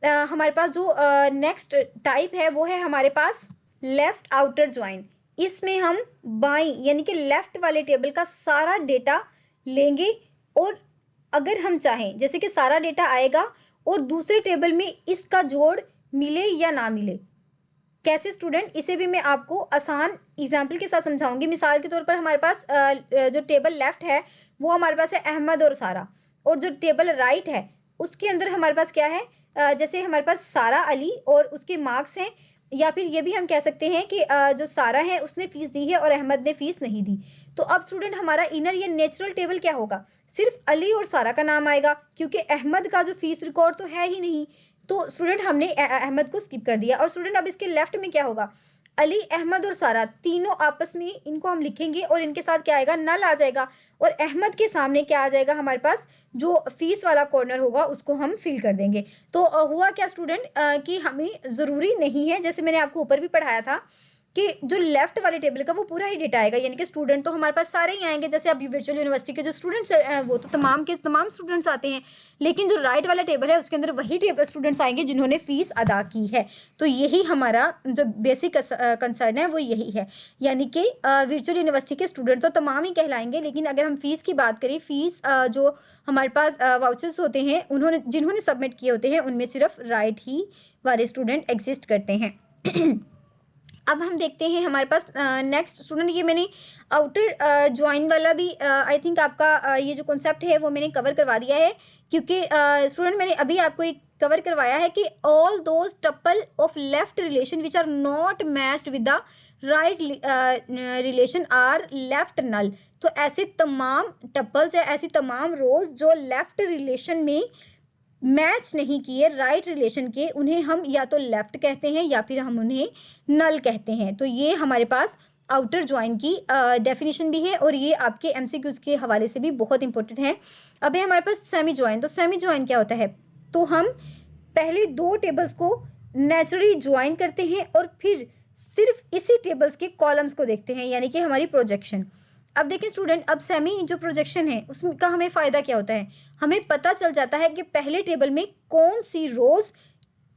हमारे पास जो नेक्स्ट टाइप है वो है हमारे पास लेफ़्ट आउटर ज्वाइन। इसमें हम बाई यानी कि लेफ़्ट वाले टेबल का सारा डेटा लेंगे, और अगर हम चाहें जैसे कि सारा डेटा आएगा और दूसरे टेबल में इसका जोड़ मिले या ना मिले। कैसे स्टूडेंट, इसे भी मैं आपको आसान एग्जाम्पल के साथ समझाऊंगी। मिसाल के तौर पर हमारे पास जो टेबल लेफ्ट है वो हमारे पास है अहमद और सारा, और जो टेबल राइट है उसके अंदर हमारे पास क्या है, जैसे हमारे पास सारा अली और उसके मार्क्स हैं, या फिर ये भी हम कह सकते हैं कि जो सारा है उसने फीस दी है और अहमद ने फीस नहीं दी। तो अब स्टूडेंट हमारा इनर या नेचुरल टेबल क्या होगा, सिर्फ अली और सारा का नाम आएगा, क्योंकि अहमद का जो फीस रिकॉर्ड तो है ही नहीं। तो स्टूडेंट हमने अहमद को स्किप कर दिया। और स्टूडेंट अब इसके लेफ्ट में क्या होगा, अली, अहमद और सारा तीनों आपस में इनको हम लिखेंगे और इनके साथ क्या आएगा, नल आ जाएगा। और अहमद के सामने क्या आ जाएगा, हमारे पास जो फीस वाला कॉर्नर होगा उसको हम फिल कर देंगे। तो हुआ क्या स्टूडेंट कि हमें ज़रूरी नहीं है, जैसे मैंने आपको ऊपर भी पढ़ाया था कि जो लेफ्ट वाले टेबल का वो पूरा ही डेटा आएगा, यानी कि स्टूडेंट तो हमारे पास सारे ही आएंगे। जैसे अभी वर्चुअल यूनिवर्सिटी के जो स्टूडेंट्स हैं वो तो तमाम के तमाम स्टूडेंट्स आते हैं, लेकिन जो राइट वाला टेबल है उसके अंदर वही टेबल स्टूडेंट्स आएंगे जिन्होंने फीस अदा की है। तो यही हमारा जो बेसिक कंसर्न है वो यही है, यानी कि वर्चुअल यूनिवर्सिटी के स्टूडेंट तो तमाम ही कहलाएंगे, लेकिन अगर हम फीस की बात करें, फीस जो हमारे पास वाउचर्स होते हैं उन्होंने जिन्होंने सबमिट किए होते हैं उनमें सिर्फ राइट ही वाले स्टूडेंट एग्जिस्ट करते हैं। अब हम देखते हैं हमारे पास नेक्स्ट स्टूडेंट, ये मैंने आउटर ज्वाइन वाला भी आई थिंक आपका ये जो कॉन्सेप्ट है वो मैंने कवर करवा दिया है, क्योंकि स्टूडेंट मैंने अभी आपको एक कवर करवाया है कि all those tuple of left relation which are not matched with the right relation are left null. तो ऐसे तमाम टप्पल्स या ऐसी तमाम रोज जो लेफ्ट रिलेशन में मैच नहीं किए राइट रिलेशन के, उन्हें हम या तो लेफ्ट कहते हैं या फिर हम उन्हें नल कहते हैं। तो ये हमारे पास आउटर ज्वाइन की डेफिनेशन भी है और ये आपके एमसीक्यूज के हवाले से भी बहुत इंपॉर्टेंट है। अब है हमारे पास सेमी ज्वाइन। तो सेमी ज्वाइन क्या होता है, तो हम पहले दो टेबल्स को नेचुरली ज्वाइन करते हैं और फिर सिर्फ इसी टेबल्स के कॉलम्स को देखते हैं, यानी कि हमारी प्रोजेक्शन। अब देखिए स्टूडेंट, अब सेमी जो प्रोजेक्शन है उसका हमें फ़ायदा क्या होता है, हमें पता चल जाता है कि पहले टेबल में कौन सी रोज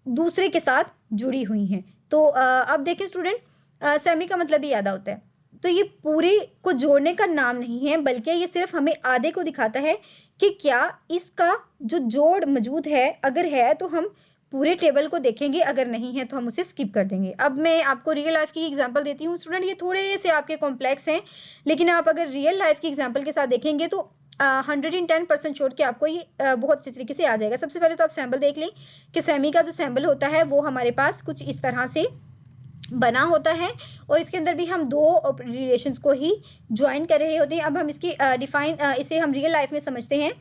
दूसरे के साथ जुड़ी हुई हैं। तो अब देखें स्टूडेंट, सेमी का मतलब ही आधा होता है, तो ये पूरे को जोड़ने का नाम नहीं है, बल्कि ये सिर्फ हमें आधे को दिखाता है कि क्या इसका जो जोड़ मौजूद है, अगर है तो हम पूरे टेबल को देखेंगे, अगर नहीं है तो हम उसे स्किप कर देंगे। अब मैं आपको रियल लाइफ की एग्जांपल देती हूँ स्टूडेंट, ये थोड़े से आपके कॉम्प्लेक्स हैं, लेकिन आप अगर रियल लाइफ की एग्जांपल के साथ देखेंगे तो 110% छोड़ के आपको ये बहुत अच्छी तरीके से आ जाएगा। सबसे पहले तो आप सैम्पल देख लें कि सेमी का जो सैम्पल होता है वो हमारे पास कुछ इस तरह से बना होता है और इसके अंदर भी हम दो रिलेशंस को ही ज्वाइन कर रहे होते हैं। अब हम इसकी इसे हम रियल लाइफ में समझते हैं।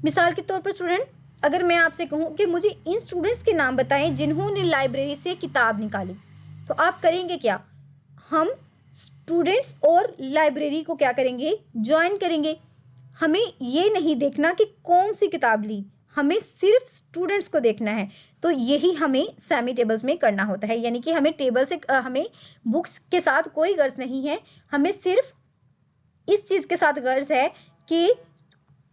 मिसाल के तौर पर स्टूडेंट, अगर मैं आपसे कहूँ कि मुझे इन स्टूडेंट्स के नाम बताएं जिन्होंने लाइब्रेरी से किताब निकाली, तो आप करेंगे क्या, हम स्टूडेंट्स और लाइब्रेरी को क्या करेंगे, ज्वाइन करेंगे। हमें ये नहीं देखना कि कौन सी किताब ली, हमें सिर्फ स्टूडेंट्स को देखना है। तो यही हमें सेमी टेबल्स में करना होता है, यानी कि हमें टेबल से हमें बुक्स के साथ कोई गर्ज नहीं है, हमें सिर्फ इस चीज़ के साथ गर्ज है कि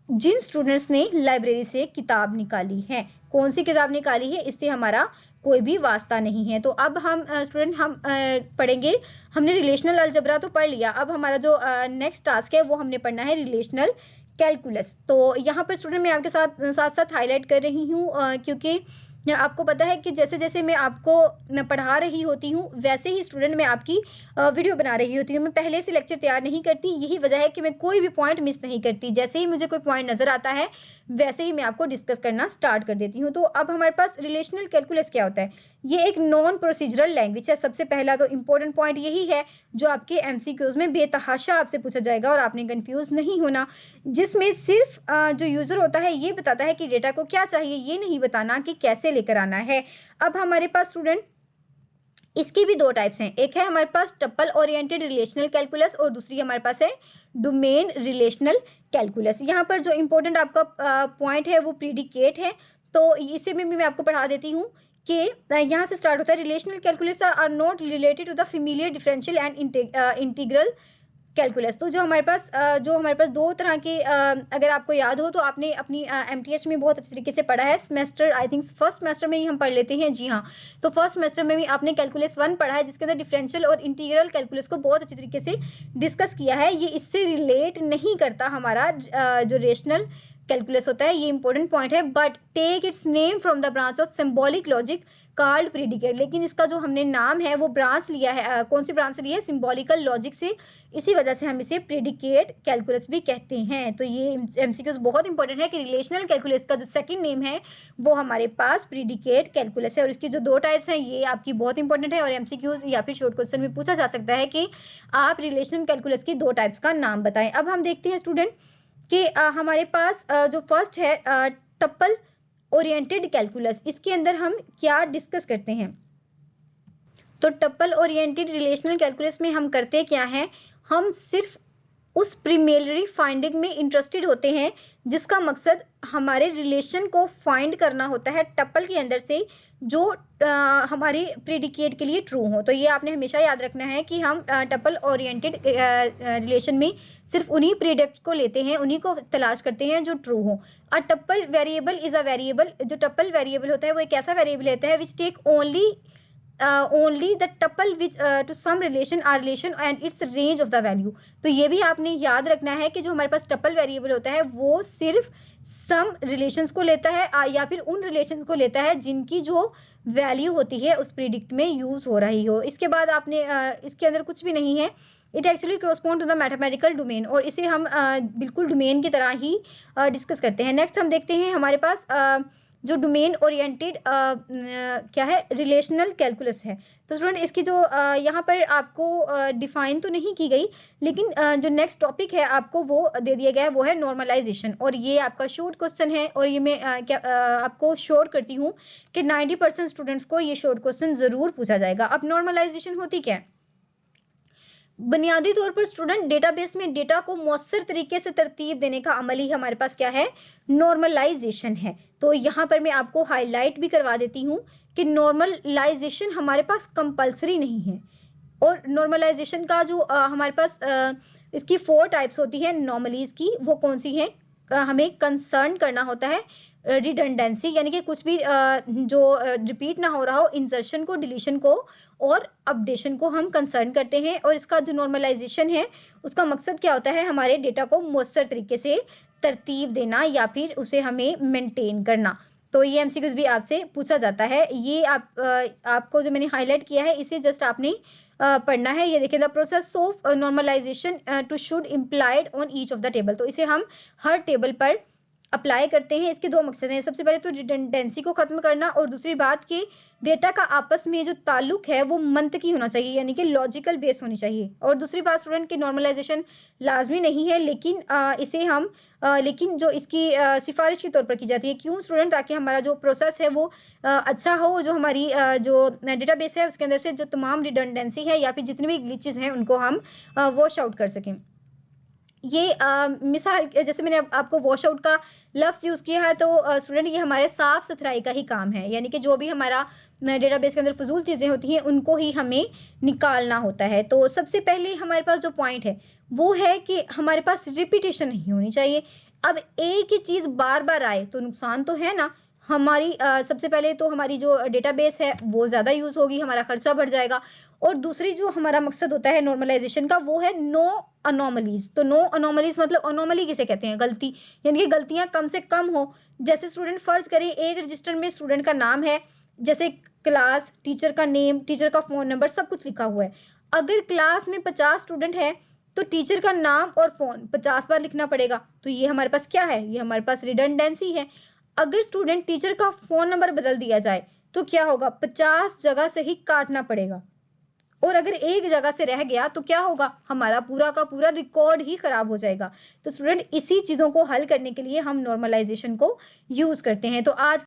जिन स्टूडेंट्स ने लाइब्रेरी से किताब निकाली है, कौन सी किताब निकाली है, इससे हमारा कोई भी वास्ता नहीं है। तो अब हम स्टूडेंट हम पढ़ेंगे, हमने रिलेशनल अलजबरा तो पढ़ लिया, अब हमारा जो नेक्स्ट टास्क है वो हमने पढ़ना है रिलेशनल कैलकुलस। तो यहाँ पर स्टूडेंट मैं आपके साथ साथ साथ हाईलाइट कर रही हूँ क्योंकि आपको पता है कि जैसे जैसे मैं पढ़ा रही होती हूँ वैसे ही स्टूडेंट मैं आपकी वीडियो बना रही होती हूँ। मैं पहले से लेक्चर तैयार नहीं करती, यही वजह है कि मैं कोई भी पॉइंट मिस नहीं करती, जैसे ही मुझे कोई पॉइंट नज़र आता है वैसे ही मैं आपको डिस्कस करना स्टार्ट कर देती हूँ। तो अब हमारे पास रिलेशनल कैलकुलस क्या होता है, ये एक नॉन प्रोसीजरल लैंग्वेज है। सबसे पहला तो इम्पोर्टेंट पॉइंट यही है जो आपके MCQs में बेतहाशा आपसे पूछा जाएगा और आपने कन्फ्यूज नहीं होना, जिसमें सिर्फ जो यूज़र होता है ये बताता है कि डेटा को क्या चाहिए, ये नहीं बताना कि कैसे लेकर आना है। अब हमारे पास स्टूडेंट इसकी भी दो टाइप्स हैं, एक है हमारे पास टप्पल ओरिएंटेड रिलेशनल कैलकुलस और दूसरी हमारे पास है डोमेन रिलेशनल कैलकुलस। यहाँ पर जो इम्पोर्टेंट आपका पॉइंट है वो प्रीडिकेट है, तो इसे में भी मैं आपको पढ़ा देती हूँ कि यहाँ से स्टार्ट होता है, relational calculus are not related to the familiar differential and integral calculus. तो जो हमारे पास दो तरह के अगर आपको याद हो तो आपने अपनी MTH में बहुत अच्छे तरीके से पढ़ा है, semester I think first semester में ही हम पढ़ लेते हैं, जी हाँ। तो फर्स्ट सेमेस्टर में भी आपने कैलकुलस 1 पढ़ा है जिसके अंदर डिफरेंशियल और इंटीग्रल कैलकुलस को बहुत अच्छे तरीके से डिस्कस किया है। ये इससे रिलेट नहीं करता हमारा जो रेशनल कैलकुलस होता है, ये इंपॉर्टेंट पॉइंट है। But take its name from the branch of symbolic logic called predicate, लेकिन इसका जो हमने नाम है वो ब्रांच लिया है, कौन सी ब्रांच से लिया है? सिंबॉलिकल लॉजिक से, इसी वजह से हम इसे प्रीडिकेट कैलकुलस भी कहते हैं। तो ये एमसीक्यूज बहुत इंपॉर्टेंट है कि रिलेशनल कैलकुलस का जो सेकंड नेम है वो हमारे पास प्रीडिकेट कैलकुलस है, और इसकी जो दो टाइप्स हैं ये आपकी बहुत इंपॉर्टेंट है, और एमसीक्यूज या फिर शॉर्ट क्वेश्चन में पूछा जा सकता है कि आप रिलेशनल कैलकुलस की दो टाइप्स का नाम बताएं। अब हम देखते हैं स्टूडेंट कि हमारे पास जो फर्स्ट है टप्पल ओरिएंटेड कैलकुलस, इसके अंदर हम क्या डिस्कस करते हैं। तो टप्पल ओरिएंटेड रिलेशनल कैलकुलस में हम करते क्या हैं, हम सिर्फ उस प्रीलिमिनरी फाइंडिंग में इंटरेस्टेड होते हैं जिसका मकसद हमारे रिलेशन को फाइंड करना होता है टप्पल के अंदर से, जो हमारे प्रेडिकेट के लिए ट्रू हो। तो ये आपने हमेशा याद रखना है कि हम टप्पल ओरिएंटेड रिलेशन में सिर्फ उन्हीं प्रेडिक्ट को लेते हैं, उन्हीं को तलाश करते हैं जो ट्रू हो। अ टप्पल वेरिएबल इज अ वेरिएबल, जो टप्पल वेरिएबल होता है वो एक ऐसा वेरिएबल होता है which take only the tuple which to some relation or relation and its range of the value. तो ये भी आपने याद रखना है कि जो हमारे पास टप्पल वेरिएबल होता है वो सिर्फ सम रिलेशंस को लेता है या फिर उन रिलेशंस को लेता है जिनकी जो वैल्यू होती है उस प्रिडिक्ट में यूज़ हो रही हो। इसके बाद आपने इसके अंदर कुछ भी नहीं है, it actually correspond to the mathematical domain, और इसे हम बिल्कुल डोमेन की तरह ही डिस्कस करते हैं। नेक्स्ट हम देखते हैं हमारे पास जो डोमेन ओरिएंटेड क्या है, रिलेशनल कैलकुलस है। तो स्टूडेंट इसकी जो यहाँ पर आपको डिफाइन तो नहीं की गई, लेकिन जो नेक्स्ट टॉपिक है आपको वो दे दिया गया है, वो है नॉर्मलाइजेशन, और ये आपका शॉर्ट क्वेश्चन है, और ये मैं आपको श्योर करती हूँ कि 90% स्टूडेंट्स को ये शॉर्ट क्वेश्चन ज़रूर पूछा जाएगा। अब नॉर्मलाइजेशन होती क्या है? बुनियादी तौर पर स्टूडेंट डेटाबेस में डेटा को मौसर तरीके से तरतीब देने का अमल ही हमारे पास क्या है, नॉर्मलाइजेशन है। तो यहाँ पर मैं आपको हाईलाइट भी करवा देती हूँ कि नॉर्मलाइजेशन हमारे पास कंपलसरी नहीं है, और नॉर्मलाइजेशन का जो हमारे पास इसकी 4 टाइप्स होती हैं नॉर्मलीज की, वो कौन सी हैं? हमें कंसर्न करना होता है रिडंडेंसी, यानी कि कुछ भी जो रिपीट ना हो रहा हो, इंसर्शन को, डिलीशन को और अपडेशन को हम कंसर्न करते हैं। और इसका जो नॉर्मलाइजेशन है उसका मकसद क्या होता है, हमारे डेटा को मौसर तरीके से तरतीब देना या फिर उसे हमें मेंटेन करना। तो ये एमसीक्यूज भी आपसे पूछा जाता है। ये आपको जो मैंने हाईलाइट किया है इसे जस्ट आपने पढ़ना है। ये देखिए, the process of normalization to should implied on each of the table. तो इसे हम हर टेबल पर अप्लाई करते हैं। इसके 2 मकसद हैं, सबसे पहले तो रिडंडेंसी को ख़त्म करना, और दूसरी बात कि डेटा का आपस में जो ताल्लुक है वो मंतकी होना चाहिए, यानी कि लॉजिकल बेस होनी चाहिए। और दूसरी बात स्टूडेंट की नॉर्मलाइजेशन लाजमी नहीं है, लेकिन इसे हम लेकिन जो इसकी सिफारिश के तौर पर की जाती है। क्यों स्टूडेंट? ताकि हमारा जो प्रोसेस है वो अच्छा हो, जो हमारी जो डेटाबेस है उसके अंदर से जो तमाम रिडंडेंसी है या फिर जितनी भी ग्लिचेस हैं उनको हम वॉश आउट कर सकें। ये मिसाल जैसे मैंने आपको वॉश आउट का लफ्ज़ यूज़ किया है, तो स्टूडेंट ये हमारे साफ़ सुथराई का ही काम है, यानी कि जो भी हमारा डेटाबेस के अंदर फजूल चीज़ें होती हैं उनको ही हमें निकालना होता है। तो सबसे पहले हमारे पास जो पॉइंट है वो है कि हमारे पास रिपीटेशन नहीं होनी चाहिए। अब एक ही चीज़ बार बार आए तो नुकसान तो है ना। हमारी सबसे पहले तो हमारी जो डेटाबेस है वो ज़्यादा यूज़ होगी, हमारा खर्चा बढ़ जाएगा, और दूसरी जो हमारा मकसद होता है नॉर्मलाइजेशन का वो है नो अनोमलीज। तो नो अनोमलीज मतलब अनोमली किसे कहते हैं? गलती, यानी कि गलतियां कम से कम हो। जैसे स्टूडेंट फ़र्ज़ करें एक रजिस्टर में स्टूडेंट का नाम है, जैसे क्लास, टीचर का नेम, टीचर का फ़ोन नंबर, सब कुछ लिखा हुआ है। अगर क्लास में 50 स्टूडेंट है तो टीचर का नाम और फ़ोन 50 बार लिखना पड़ेगा। तो ये हमारे पास क्या है? ये हमारे पास रिडंडेंसी है। अगर स्टूडेंट टीचर का फ़ोन नंबर बदल दिया जाए तो क्या होगा? 50 जगह से ही काटना पड़ेगा, और अगर एक जगह से रह गया तो क्या होगा? हमारा पूरा का पूरा रिकॉर्ड ही ख़राब हो जाएगा। तो स्टूडेंट इसी चीज़ों को हल करने के लिए हम नॉर्मलाइजेशन को यूज़ करते हैं। तो आज